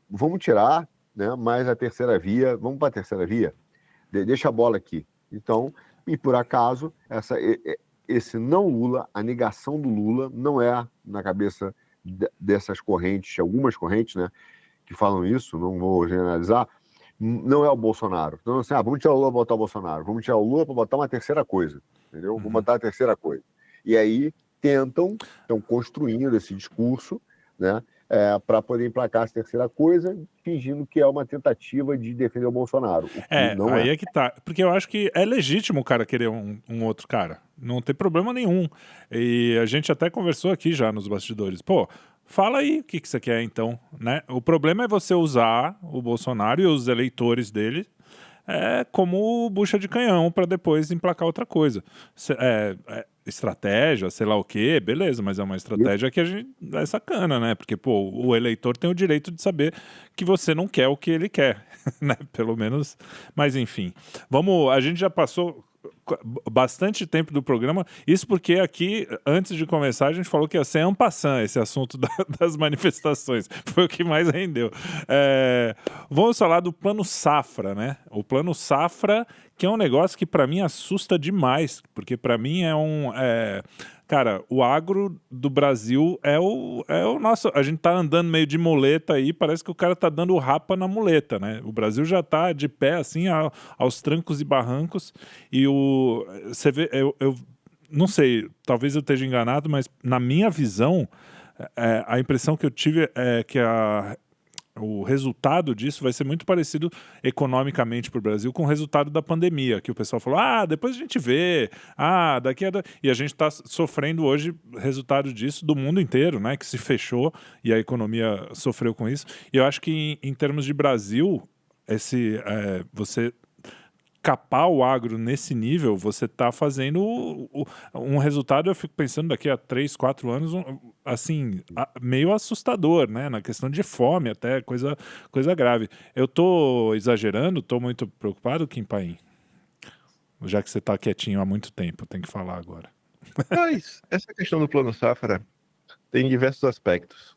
vamos tirar, né, mais a terceira via, vamos para a terceira via, deixa a bola aqui. Então, e por acaso, esse não Lula, a negação do Lula, não é na cabeça dessas correntes, algumas correntes, né, que falam isso, não vou generalizar, não é o Bolsonaro. Então, assim, vamos tirar o Lula para botar o Bolsonaro, vamos tirar o Lula para botar uma terceira coisa, entendeu? Vamos botar a terceira coisa. E aí estão construindo esse discurso, né, para poder emplacar essa terceira coisa, fingindo que é uma tentativa de defender o Bolsonaro. O que não aí é que tá. Porque eu acho que é legítimo o cara querer um outro cara. Não tem problema nenhum. E a gente até conversou aqui já nos bastidores. Pô, fala aí o que você quer então, né? O problema é você usar o Bolsonaro e os eleitores dele como bucha de canhão para depois emplacar outra coisa. Estratégia, sei lá o quê, beleza, mas é uma estratégia que a gente é sacana, né? Porque, pô, o eleitor tem o direito de saber que você não quer o que ele quer, né? Pelo menos. Mas, enfim. A gente já passou bastante tempo do programa, isso porque aqui, antes de começar, a gente falou que ia ser en passant esse assunto das manifestações, foi o que mais rendeu. Vamos falar do Plano Safra, né? O Plano Safra, que é um negócio que para mim assusta demais, porque para mim cara, o agro do Brasil é o nosso. A gente tá andando meio de muleta aí, parece que o cara tá dando rapa na muleta, né? O Brasil já tá de pé, assim, aos trancos e barrancos. E você vê, eu não sei, talvez eu esteja enganado, mas na minha visão, a impressão que eu tive é que o resultado disso vai ser muito parecido economicamente para o Brasil com o resultado da pandemia, que o pessoal falou, depois a gente vê, daqui a... E a gente está sofrendo hoje resultado disso do mundo inteiro, né, que se fechou e a economia sofreu com isso. E eu acho que em termos de Brasil, você capar o agro nesse nível, você está fazendo um resultado, eu fico pensando daqui a 3, 4 anos, assim, meio assustador, né? Na questão de fome até, coisa grave. Eu tô exagerando, tô muito preocupado, Kim Paim? Já que você tá quietinho há muito tempo, tem que falar agora. Mas essa questão do Plano Safra tem diversos aspectos.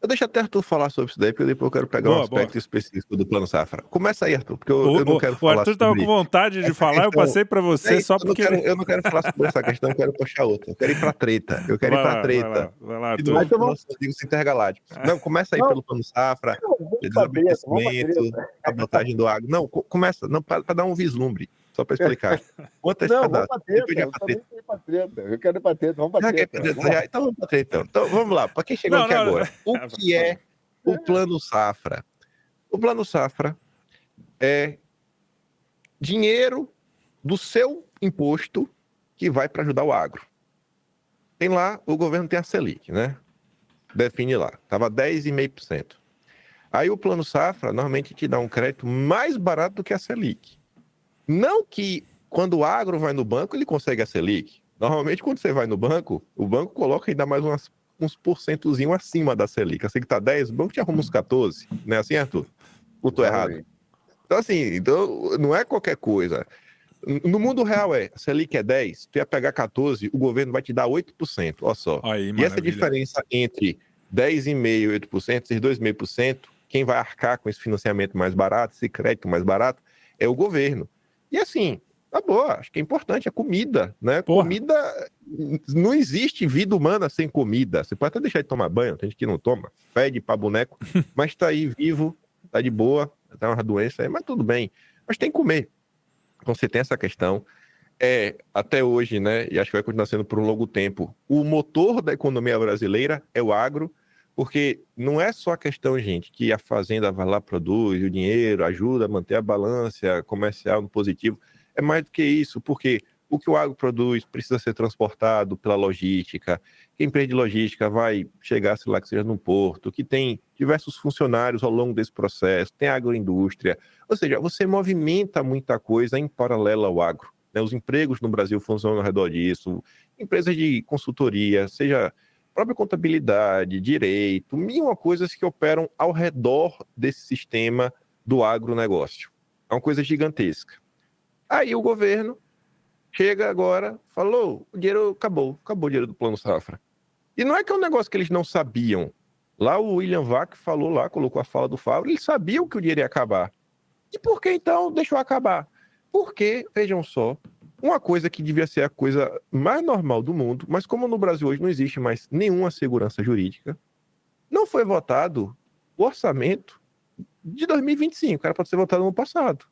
Eu deixo até Arthur falar sobre isso daí, porque depois eu quero pegar um aspecto específico do Plano Safra. Começa aí, Arthur, porque eu não quero falar sobre... O Arthur estava com vontade de falar, eu passei para você só porque... Eu não quero falar sobre essa questão, eu quero puxar outra. Eu quero ir para treta. Vai lá, Arthur. Nossos amigos intergalácticos. Não, começa aí pelo Plano Safra, desabastecimento, sabotagem do agro. Não, começa, para dar um vislumbre. Só para explicar. Quanto esse pedaço? Eu quero ir para treta. Vamos para treta. Então vamos para treta. Então vamos lá. Para quem chegou aqui agora. O que é o Plano Safra? O Plano Safra é dinheiro do seu imposto que vai para ajudar o agro. Tem lá, o governo tem a Selic, né? Define lá. Estava 10,5%. Aí o Plano Safra normalmente te dá um crédito mais barato do que a Selic. Não que quando o agro vai no banco, ele consegue a Selic. Normalmente, quando você vai no banco, o banco coloca ainda mais uns porcentozinho acima da Selic. A Selic está 10, o banco te arruma uns 14. Não é assim, Arthur? Ou tô errado? Então, assim, não é qualquer coisa. No mundo real a Selic é 10, tu ia pegar 14, o governo vai te dar 8%. Olha só. Aí, e essa diferença entre 10,5% e 8%, esses 2,5%, quem vai arcar com esse financiamento mais barato, esse crédito mais barato, é o governo. E assim, tá boa, acho que é importante a comida, né? Porra. Comida, não existe vida humana sem comida. Você pode até deixar de tomar banho, tem gente que não toma, fede pra boneco, mas tá aí vivo, tá de boa, tá uma doença aí, mas tudo bem. Mas tem que comer. Então você tem essa questão. Até hoje, né? E acho que vai continuar sendo por um longo tempo. O motor da economia brasileira é o agro, porque não é só a questão, gente, que a fazenda vai lá, produz o dinheiro, ajuda a manter a balança comercial no positivo. É mais do que isso, porque o que o agro produz precisa ser transportado pela logística. Quem empresa de logística vai chegar, sei lá, que seja num porto, que tem diversos funcionários ao longo desse processo, tem agroindústria. Ou seja, você movimenta muita coisa em paralelo ao agro. Né? Os empregos no Brasil funcionam ao redor disso. Empresas de consultoria, seja... própria contabilidade, direito, mil coisas que operam ao redor desse sistema do agronegócio. É uma coisa gigantesca. Aí o governo chega agora, falou, o dinheiro acabou o dinheiro do Plano Safra. E não é que é um negócio que eles não sabiam. Lá o William Vac falou lá, colocou a fala do Fábio, eles sabiam que o dinheiro ia acabar. E por que então deixou acabar? Porque, vejam só, uma coisa que devia ser a coisa mais normal do mundo, mas como no Brasil hoje não existe mais nenhuma segurança jurídica, não foi votado o orçamento de 2025. Era para ser votado no ano passado.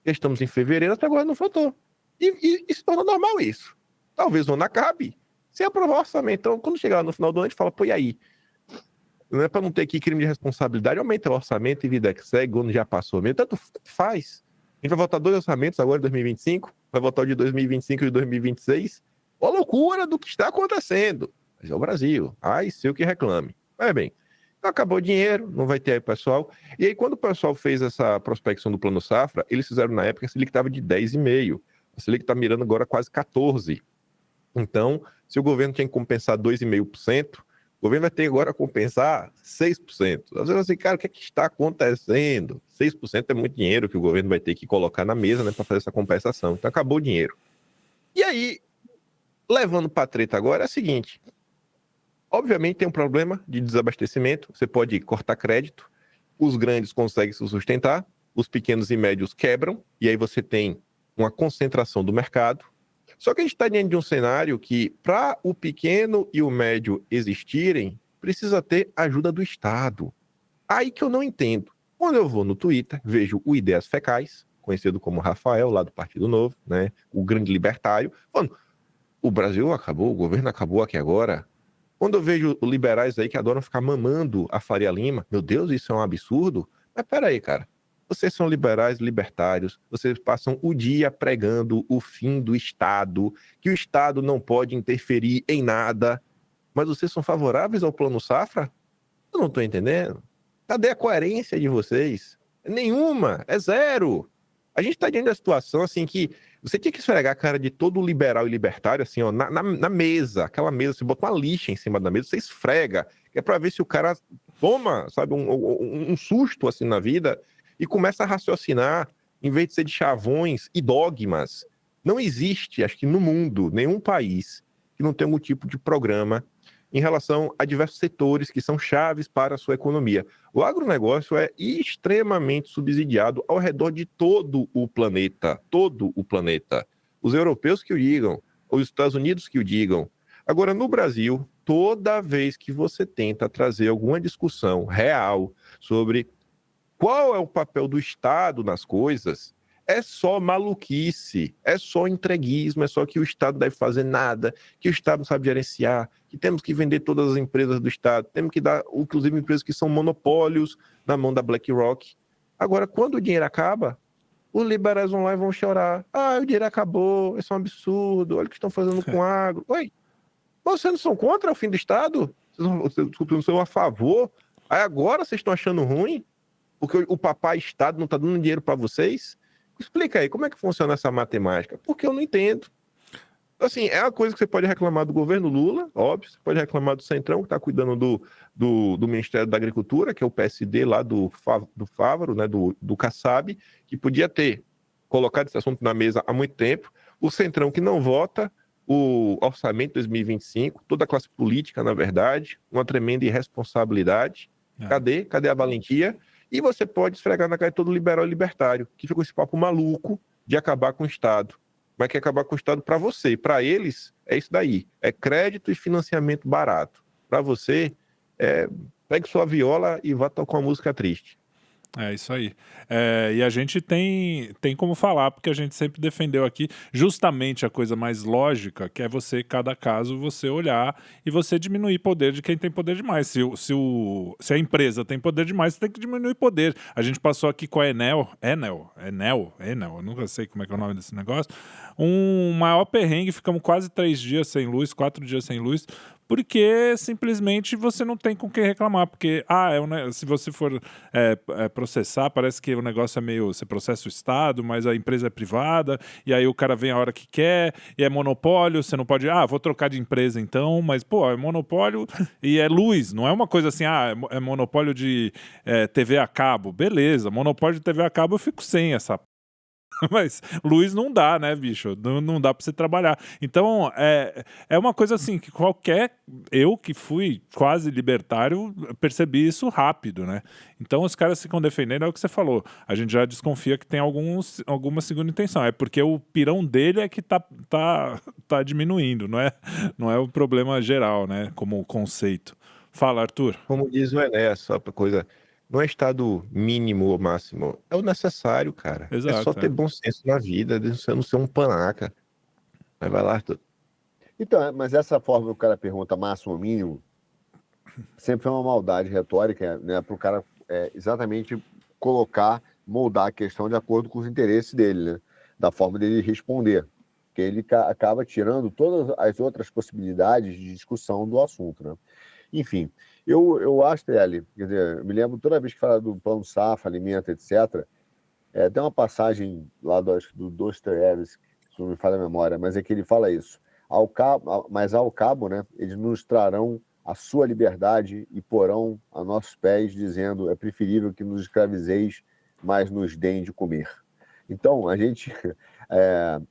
Estamos em fevereiro, até agora não votou. E se torna normal isso. Talvez o ano acabe, sem aprovar o orçamento. Então, quando chegar no final do ano, a gente fala, pô, e aí? não é para não ter aqui crime de responsabilidade, aumenta o orçamento e vida que segue, o ano já passou mesmo, tanto faz. A gente vai votar 2 orçamentos agora em 2025, vai votar o de 2025 e de 2026. Ó, loucura do que está acontecendo. Mas é o Brasil. Ai, sei o que reclame. Mas bem, então acabou o dinheiro, não vai ter aí pessoal. E aí, quando o pessoal fez essa prospecção do Plano Safra, eles fizeram na época, a Selic estava de 10,5%. A Selic está mirando agora quase 14%. Então, se o governo tinha que compensar 2,5%, o governo vai ter agora a compensar 6%. Às vezes assim, cara, o que é que está acontecendo? 6% é muito dinheiro que o governo vai ter que colocar na mesa, né, para fazer essa compensação. Então acabou o dinheiro. E aí, levando para a treta agora, é o seguinte. Obviamente tem um problema de desabastecimento, você pode cortar crédito, os grandes conseguem se sustentar, os pequenos e médios quebram, e aí você tem uma concentração do mercado. Só que a gente está diante de um cenário que, para o pequeno e o médio existirem, precisa ter ajuda do Estado. Aí que eu não entendo. Quando eu vou no Twitter, vejo o Ideias Fecais, conhecido como Rafael, lá do Partido Novo, né, o grande libertário, falando, o Brasil acabou, o governo acabou aqui agora. Quando eu vejo liberais aí que adoram ficar mamando a Faria Lima, meu Deus, isso é um absurdo. Mas peraí, cara. Vocês são liberais, libertários, vocês passam o dia pregando o fim do Estado, que o Estado não pode interferir em nada, mas vocês são favoráveis ao Plano Safra? Eu não estou entendendo. Cadê a coerência de vocês? Nenhuma, é zero. A gente está diante da situação assim que você tinha que esfregar a cara de todo liberal e libertário assim, ó, na mesa, aquela mesa, você bota uma lixa em cima da mesa, você esfrega, que é para ver se o cara toma, sabe, um susto assim na vida e começa a raciocinar, em vez de ser de chavões e dogmas. Não existe, acho que no mundo, nenhum país que não tenha algum tipo de programa em relação a diversos setores que são chaves para a sua economia. O agronegócio é extremamente subsidiado ao redor de todo o planeta. Todo o planeta. Os europeus que o digam, os Estados Unidos que o digam. Agora, no Brasil, toda vez que você tenta trazer alguma discussão real sobre qual é o papel do Estado nas coisas, é só maluquice, é só entreguismo, é só que o Estado não deve fazer nada, que o Estado não sabe gerenciar, que temos que vender todas as empresas do Estado, temos que dar, inclusive, empresas que são monopólios na mão da BlackRock. Agora, quando o dinheiro acaba, os liberais vão lá e vão chorar. Ah, o dinheiro acabou, isso é um absurdo, olha o que estão fazendo com o agro. Oi, vocês não são contra o fim do Estado? Vocês não são a favor? Aí agora vocês estão achando ruim? Porque o papai Estado não está dando dinheiro para vocês? Explica aí, como é que funciona essa matemática? Porque eu não entendo. Assim, é uma coisa que você pode reclamar do governo Lula, óbvio, você pode reclamar do Centrão, que está cuidando do Ministério da Agricultura, que é o PSD lá do Fávaro, né, do Kassab, que podia ter colocado esse assunto na mesa há muito tempo. O Centrão que não vota o orçamento 2025, toda a classe política, na verdade, uma tremenda irresponsabilidade. Cadê a valentia? E você pode esfregar na cara todo liberal e libertário, que fica com esse papo maluco de acabar com o Estado. Mas quer acabar com o Estado para você. Para eles, é isso daí. É crédito e financiamento barato. Para você, pegue sua viola e vá tocar uma música triste. É isso aí. E a gente tem como falar, porque a gente sempre defendeu aqui justamente a coisa mais lógica, que é você, cada caso, você olhar e você diminuir poder de quem tem poder demais. Se a empresa tem poder demais, você tem que diminuir poder. A gente passou aqui com a Enel, eu nunca sei como é que é o nome desse negócio, um maior perrengue, ficamos quase 3 dias sem luz, 4 dias sem luz, porque simplesmente você não tem com quem reclamar, porque se você for processar, parece que o negócio é meio, você processa o Estado, mas a empresa é privada, e aí o cara vem a hora que quer, e é monopólio, você não pode, vou trocar de empresa então, mas é monopólio e é luz, não é uma coisa assim, é monopólio de TV a cabo, beleza, monopólio de TV a cabo eu fico sem essa mas luz não dá, né, bicho? Não dá pra você trabalhar. Então, é uma coisa assim, que eu que fui quase libertário, percebi isso rápido, né? Então, os caras ficam defendendo, é o que você falou. A gente já desconfia que tem alguma segunda intenção. É porque o pirão dele é que tá diminuindo, não é o problema geral, né? Como conceito. Fala, Arthur. Como diz o Enéas, só pra coisa... Não é estado mínimo ou máximo, é o necessário, cara. Exato, é só ter bom senso na vida, você não ser um panaca. Mas vai lá, Arthur. Então, mas essa forma que o cara pergunta máximo ou mínimo, sempre foi uma maldade retórica, né, para o cara exatamente moldar a questão de acordo com os interesses dele, né, da forma dele responder, que ele acaba tirando todas as outras possibilidades de discussão do assunto, né. Enfim, eu acho, Tele, quer dizer, eu me lembro toda vez que fala do plano safra, alimento, etc., tem uma passagem lá do Dostoiévski, se não me falha a memória, mas é que ele fala isso. Mas ao cabo, né, eles nos trarão a sua liberdade e porão a nossos pés, dizendo: é preferível que nos escravizeis, mas nos deem de comer. Então, a gente.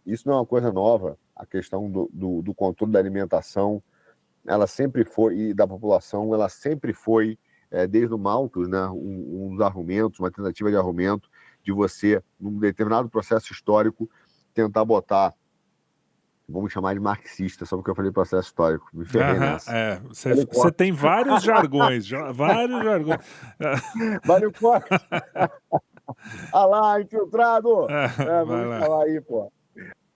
Isso não é uma coisa nova, a questão do controle da alimentação, ela sempre foi, e da população, ela sempre foi, desde o Malthus, né, um dos argumentos, uma tentativa de argumento, de você, num determinado processo histórico, tentar botar, vamos chamar de marxista, só porque eu falei processo histórico, me ferrei nessa. Você tem vários jargões, vários jargões. Vale o corte. Ah lá, infiltrado! Vai Vamos lá. falar aí, pô.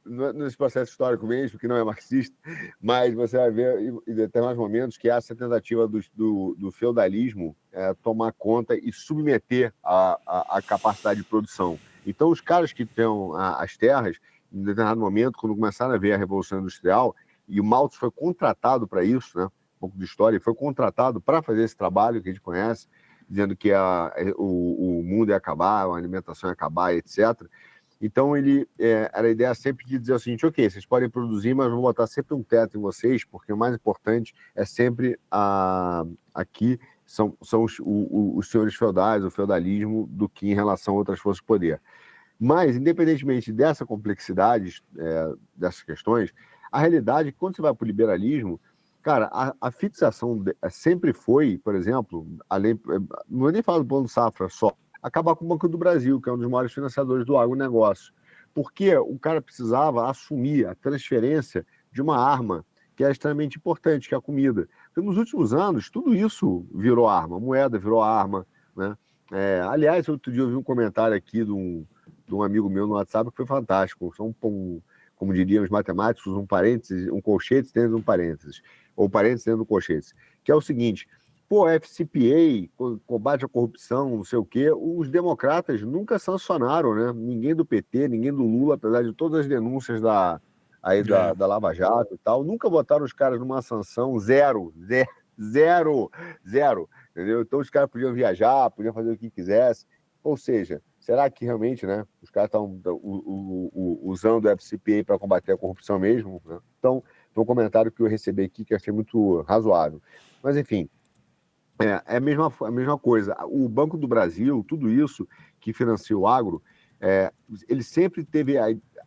Nesse processo histórico mesmo, que não é marxista, mas você vai ver em determinados momentos que há essa tentativa do feudalismo tomar conta e submeter a capacidade de produção. Então, os caras que têm as terras, em determinado momento, quando começaram a ver a Revolução Industrial, e o Malthus foi contratado para isso, né? Um pouco de história, foi contratado para fazer esse trabalho que a gente conhece, dizendo que o mundo ia acabar, a alimentação ia acabar, etc. Então, era a ideia sempre de dizer o seguinte: ok, vocês podem produzir, mas vou botar sempre um teto em vocês, porque o mais importante é sempre aqui são os senhores feudais, o feudalismo, do que em relação a outras forças de poder. Mas, independentemente dessa complexidade, dessas questões, a realidade é que quando você vai para o liberalismo, cara, a fixação sempre foi, por exemplo, não é nem falar do plano safra só, acabar com o Banco do Brasil, que é um dos maiores financiadores do agronegócio. Porque o cara precisava assumir a transferência de uma arma que é extremamente importante, que é a comida. Porque nos últimos anos, tudo isso virou arma, a moeda virou arma, né? Aliás, outro dia eu vi um comentário aqui de um amigo meu no WhatsApp que foi fantástico. Como diriam os matemáticos, um parênteses, um colchete dentro de um parênteses, ou parênteses dentro do colchete, que é o seguinte: pô, FCPA, combate à corrupção, não sei o quê, os democratas nunca sancionaram, né? Ninguém do PT, ninguém do Lula, apesar de todas as denúncias da Lava Jato e tal, nunca botaram os caras numa sanção zero, entendeu? Então os caras podiam viajar, podiam fazer o que quisesse. Ou seja, será que realmente, né, os caras estão usando o FCPA para combater a corrupção mesmo, né? Então, foi um comentário que eu recebi aqui que eu achei muito razoável. Mas, enfim, é a mesma coisa. O Banco do Brasil, tudo isso que financia o agro, ele sempre teve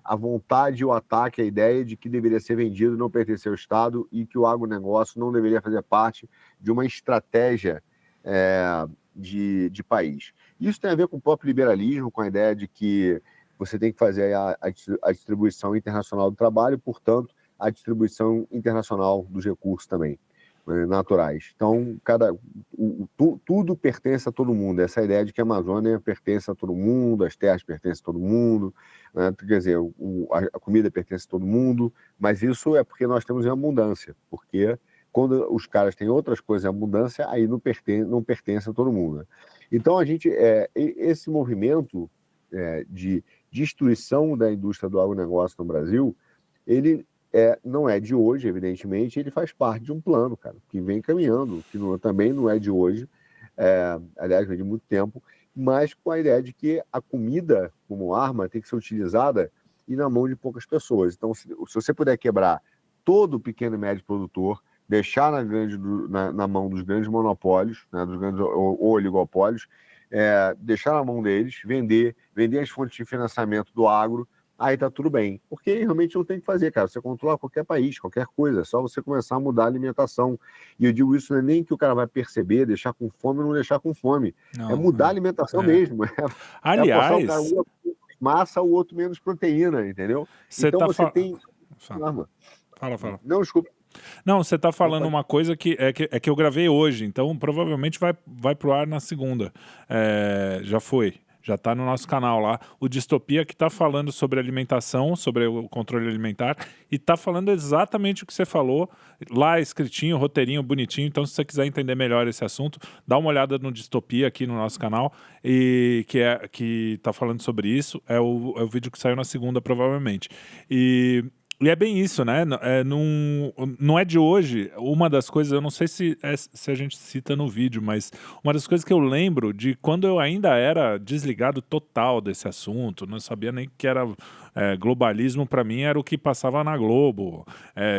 a vontade e o ataque, a ideia de que deveria ser vendido, não pertencer ao Estado e que o agronegócio não deveria fazer parte de uma estratégia de país. Isso tem a ver com o próprio liberalismo, com a ideia de que você tem que fazer a distribuição internacional do trabalho, portanto, a distribuição internacional dos recursos também, naturais. Então, tudo pertence a todo mundo. Essa ideia de que a Amazônia pertence a todo mundo, as terras pertencem a todo mundo, né? Quer dizer, a comida pertence a todo mundo, mas isso é porque nós temos em abundância, porque quando os caras têm outras coisas em abundância, aí não pertence a todo mundo, né? Então, esse movimento de destruição da indústria do agronegócio no Brasil, ele não é de hoje, evidentemente, ele faz parte de um plano, cara, que vem caminhando, que também não é de hoje, aliás, vem de muito tempo, mas com a ideia de que a comida como arma tem que ser utilizada e na mão de poucas pessoas. Então, se você puder quebrar todo o pequeno e médio produtor, deixar na mão dos grandes monopólios, né, dos grandes oligopólios, deixar na mão deles, vender as fontes de financiamento do agro, aí tá tudo bem. Porque realmente não tem o que fazer, cara. Você controla qualquer país, qualquer coisa. É só você começar a mudar a alimentação. E eu digo isso não é nem que o cara vai perceber, deixar com fome ou não deixar com fome. Não, é mudar a alimentação mesmo. Aliás... forçar o cara, um massa, o outro menos proteína, entendeu? Então você tem... Fala. Não, desculpa. Não, você está falando uma coisa que eu gravei hoje, então provavelmente vai pro ar na segunda. Já foi. Já está no nosso canal lá. O Distopia, que está falando sobre alimentação, sobre o controle alimentar, e está falando exatamente o que você falou, lá escritinho, roteirinho, bonitinho. Então, se você quiser entender melhor esse assunto, dá uma olhada no Distopia aqui no nosso canal, e que está falando sobre isso. É o vídeo que saiu na segunda, provavelmente. E é bem isso, né? Não é de hoje. Uma das coisas, eu não sei se a gente cita no vídeo, mas uma das coisas que eu lembro de quando eu ainda era desligado total desse assunto, não sabia nem que era globalismo, para mim era o que passava na Globo,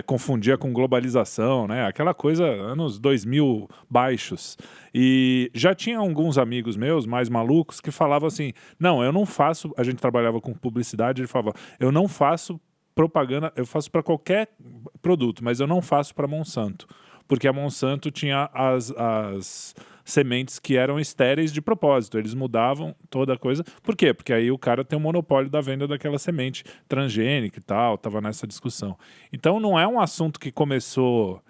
confundia com globalização, né? Aquela coisa, anos 2000 baixos. E já tinha alguns amigos meus, mais malucos, que falavam assim, não, eu não faço, a gente trabalhava com publicidade, ele falava, eu não faço propaganda, eu faço para qualquer produto, mas eu não faço para Monsanto, porque a Monsanto tinha as sementes que eram estéreis de propósito, eles mudavam toda a coisa. Por quê? Porque aí o cara tem o monopólio da venda daquela semente transgênica e tal, tava nessa discussão. Então não é um assunto que começou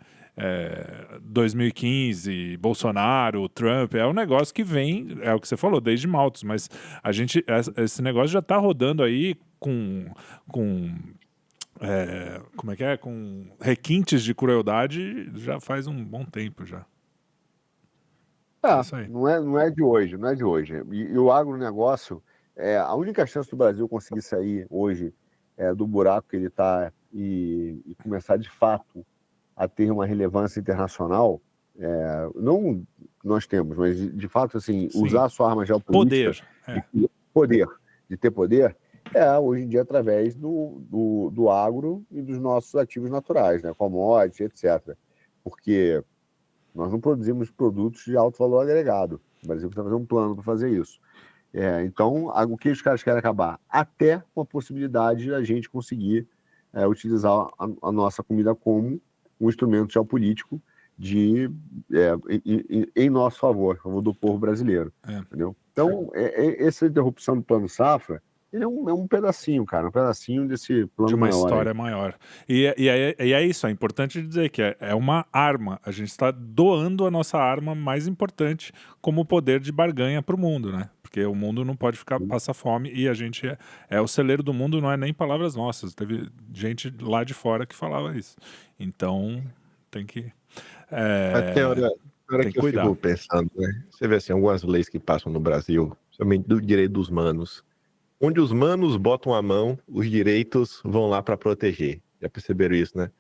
2015, Bolsonaro, Trump, é um negócio que vem, é o que você falou, desde Malthus, mas esse negócio já tá rodando aí com como é que é? Com requintes de crueldade já faz um bom tempo já. É isso aí. Não é de hoje, não é de hoje. E o agronegócio, a única chance do Brasil conseguir sair hoje do buraco que ele está e começar de fato a ter uma relevância internacional, não nós temos, mas de fato assim, Sim. usar a sua arma geopolítica, de ter poder, hoje em dia através do agro e dos nossos ativos naturais, né, commodities, etc. Porque nós não produzimos produtos de alto valor agregado. O Brasil precisa fazer um plano para fazer isso. Então, o que os caras querem acabar? Até com a possibilidade de a gente conseguir utilizar a nossa comida como um instrumento geopolítico em nosso favor do povo brasileiro. Entendeu? Então, essa interrupção do Plano Safra, ele é um pedacinho, cara, um pedacinho desse plano de uma maior, história maior. E é isso, é importante dizer que é uma arma. A gente está doando a nossa arma mais importante como poder de barganha para o mundo, né? Porque o mundo não pode passar fome e a gente é o celeiro do mundo, não é nem palavras nossas. Teve gente lá de fora que falava isso. Então, tem que Até a hora tem que eu cuidar. fico pensando, né? Você vê assim, algumas leis que passam no Brasil, somente do direito dos manos. Onde os manos botam a mão, os direitos vão lá para proteger. Já perceberam isso, né?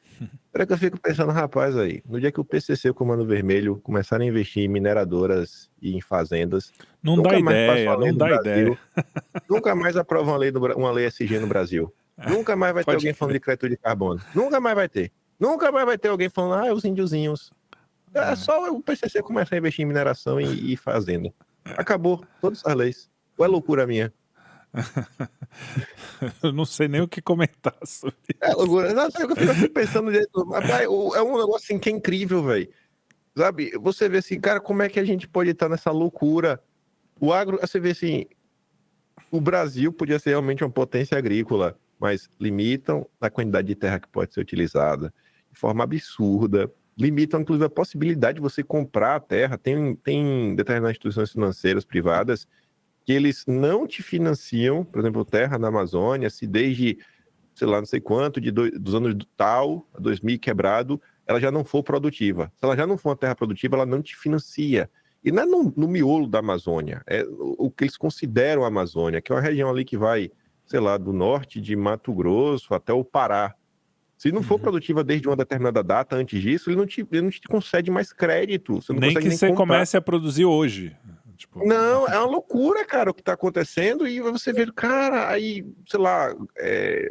Será que eu fico pensando, rapaz, aí, no dia que o PCC, o Comando Vermelho, começarem a investir em mineradoras e em fazendas, Não nunca dá mais passa ideia, uma lei não no dá Brasil, ideia. nunca mais aprova uma lei SG no Brasil. Nunca mais vai ter Pode alguém crer. falando de crédito de carbono. Nunca mais vai ter. Nunca mais vai ter alguém falando, os índiozinhos. É só o PCC começar a investir em mineração e fazenda. Acabou todas as leis. Ou é loucura minha? Eu não sei nem o que comentar sobre É loucura. Não, sabe, eu fico pensando, rapaz, é um negócio assim que é incrível, velho. Sabe, você vê assim, cara, como é que a gente pode estar nessa loucura? O agro, você vê assim, o Brasil podia ser realmente uma potência agrícola, mas limitam a quantidade de terra que pode ser utilizada de forma absurda. Limitam, inclusive, a possibilidade de você comprar a terra. Tem determinadas instituições financeiras privadas que eles não te financiam, por exemplo, terra na Amazônia, se desde, sei lá, não sei quanto, dos anos do tal, 2000 quebrado, ela já não for produtiva. Se ela já não for uma terra produtiva, ela não te financia. E não é no miolo da Amazônia, é o que eles consideram a Amazônia, que é uma região ali que vai, sei lá, do norte de Mato Grosso até o Pará. Se não for produtiva desde uma determinada data, antes disso, ele não te concede mais crédito. Você não nem consegue que nem você comprar. comece a produzir hoje. Tipo, Não, é uma loucura, cara, o que tá acontecendo. E você vê, cara, aí, sei lá,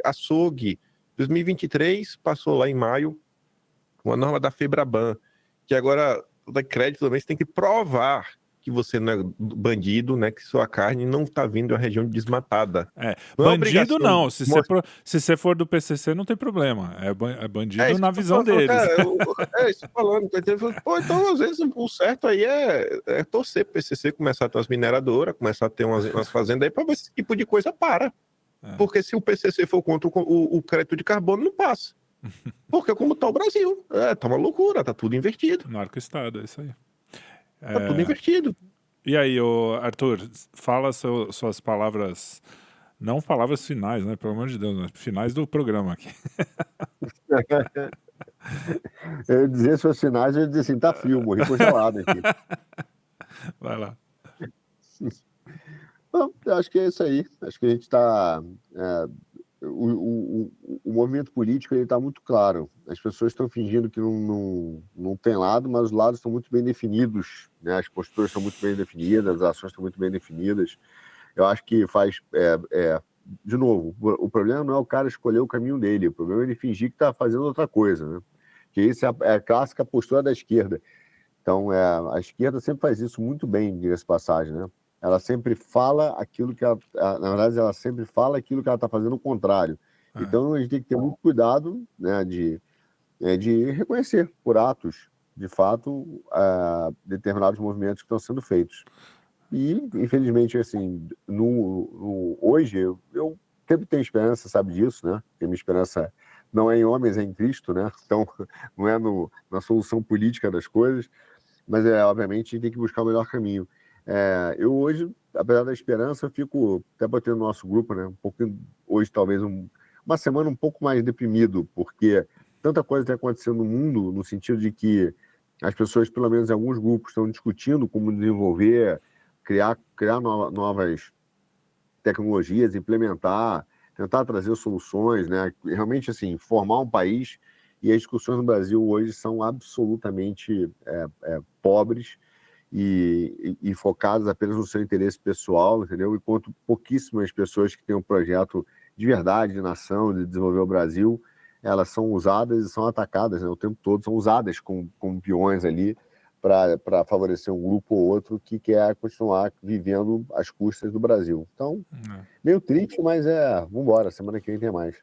açougue, 2023, passou lá em maio, uma norma da FEBRABAN, que agora, da crédito também, você tem que provar que você não é bandido, né, que sua carne não tá vindo de uma região desmatada. Não é bandido não, obrigação se você for do PCC não tem problema, é bandido isso na que eu tô visão falando, deles. cara, isso falando, tá entendendo? Pô, então às vezes o certo aí é torcer pro PCC começar a ter umas mineradoras, começar a ter umas fazendas aí pra ver se esse tipo de coisa para. Porque se o PCC for contra o crédito de carbono, não passa. Porque como tá o Brasil, tá uma loucura, tá tudo invertido. Narco-estado, é isso aí. Tá tudo invertido. E aí, Arthur, fala suas palavras, não palavras finais, né? Pelo amor de Deus, né? Finais do programa aqui. Eu ia dizer seus sinais, eu ia dizer assim, tá frio, morri congelado aqui. Vai lá. Bom, eu acho que é isso aí. Acho que a gente está... o movimento político está muito claro. As pessoas estão fingindo que não tem lado, mas os lados estão muito bem definidos, né? As posturas estão muito bem definidas, as ações estão muito bem definidas. Eu acho que faz... de novo, o problema não é o cara escolher o caminho dele, o problema é ele fingir que está fazendo outra coisa, né? Que isso é a clássica postura da esquerda. Então, a esquerda sempre faz isso muito bem, diga-se de passagem, né? Ela sempre fala aquilo que ela... Na verdade, ela sempre fala aquilo que ela está fazendo o contrário. Então, a gente tem que ter muito cuidado, né, de reconhecer por atos, de fato, determinados movimentos que estão sendo feitos. E, infelizmente, assim, hoje, eu sempre tenho esperança, sabe disso, né? Porque minha esperança não é em homens, é em Cristo, né? Então, não é na solução política das coisas, mas, obviamente, a gente tem que buscar o melhor caminho. Eu hoje, apesar da esperança, eu fico, até botei no nosso grupo, né? Um pouquinho, hoje, talvez, uma semana um pouco mais deprimido, porque tanta coisa tem acontecendo no mundo, no sentido de que as pessoas, pelo menos em alguns grupos, estão discutindo como desenvolver, criar novas tecnologias, implementar, tentar trazer soluções, né? Realmente, assim, formar um país. E as discussões no Brasil hoje são absolutamente pobres e focadas apenas no seu interesse pessoal, entendeu? Enquanto pouquíssimas pessoas que têm um projeto de verdade, de nação, de desenvolver o Brasil, elas são usadas e são atacadas, né? O tempo todo, são usadas como peões ali para favorecer um grupo ou outro que quer continuar vivendo às custas do Brasil. Então, meio triste, mas vamos embora, semana que vem tem mais.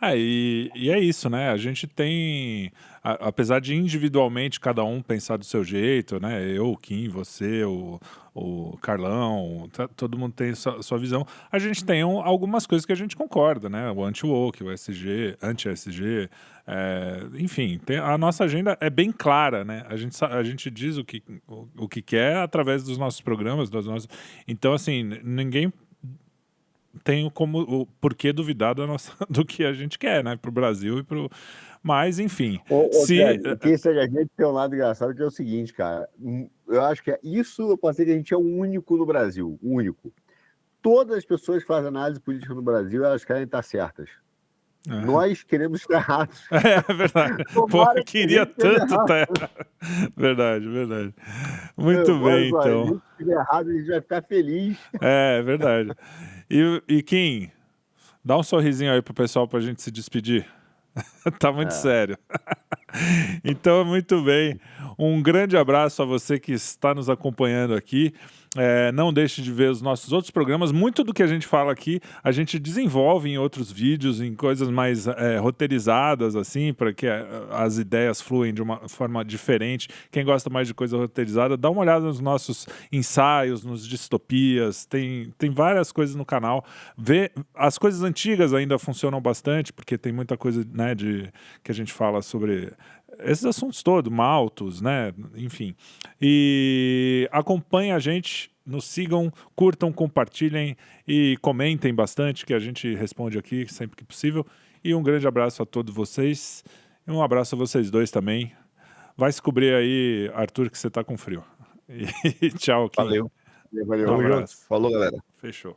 E é isso, né? A gente tem, apesar de individualmente cada um pensar do seu jeito, né? Eu, o Kim, você, o Carlão, todo mundo tem sua visão. A gente tem algumas coisas que a gente concorda, né? O anti-woke, o anti-SG, enfim, a nossa agenda é bem clara, né? A gente diz o que quer através dos nossos programas, então, assim, ninguém tem como o porquê duvidar do que a gente quer, né, pro Brasil e pro... Mas, enfim, Quem segue a gente tem um lado engraçado que é o seguinte, cara, eu acho que eu pensei que a gente é o único no Brasil, o único. Todas as pessoas que fazem análise política no Brasil, elas querem estar certas. Nós queremos estar errados. É verdade. Pô, eu queria tanto estar errado. Verdade. Muito bem, então. Se a gente estiver errado, a gente vai ficar feliz. É verdade. E Kim, dá um sorrisinho aí pro pessoal pra gente se despedir. Tá muito sério. Então, muito bem. Um grande abraço a você que está nos acompanhando aqui. Não deixe de ver os nossos outros programas. Muito do que a gente fala aqui, a gente desenvolve em outros vídeos, em coisas mais roteirizadas, assim, para que as ideias fluem de uma forma diferente. Quem gosta mais de coisa roteirizada, dá uma olhada nos nossos ensaios, nos distopias. Tem várias coisas no canal. As coisas antigas ainda funcionam bastante, porque tem muita coisa, né, que a gente fala sobre esses assuntos todos, maltos, né? Enfim. E acompanhem a gente, nos sigam, curtam, compartilhem e comentem bastante, que a gente responde aqui sempre que possível. E um grande abraço a todos vocês. E um abraço a vocês dois também. Vai se cobrir aí, Arthur, que você tá com frio. E tchau, Kim. Valeu. Valeu. Um abraço. Falou, galera. Fechou.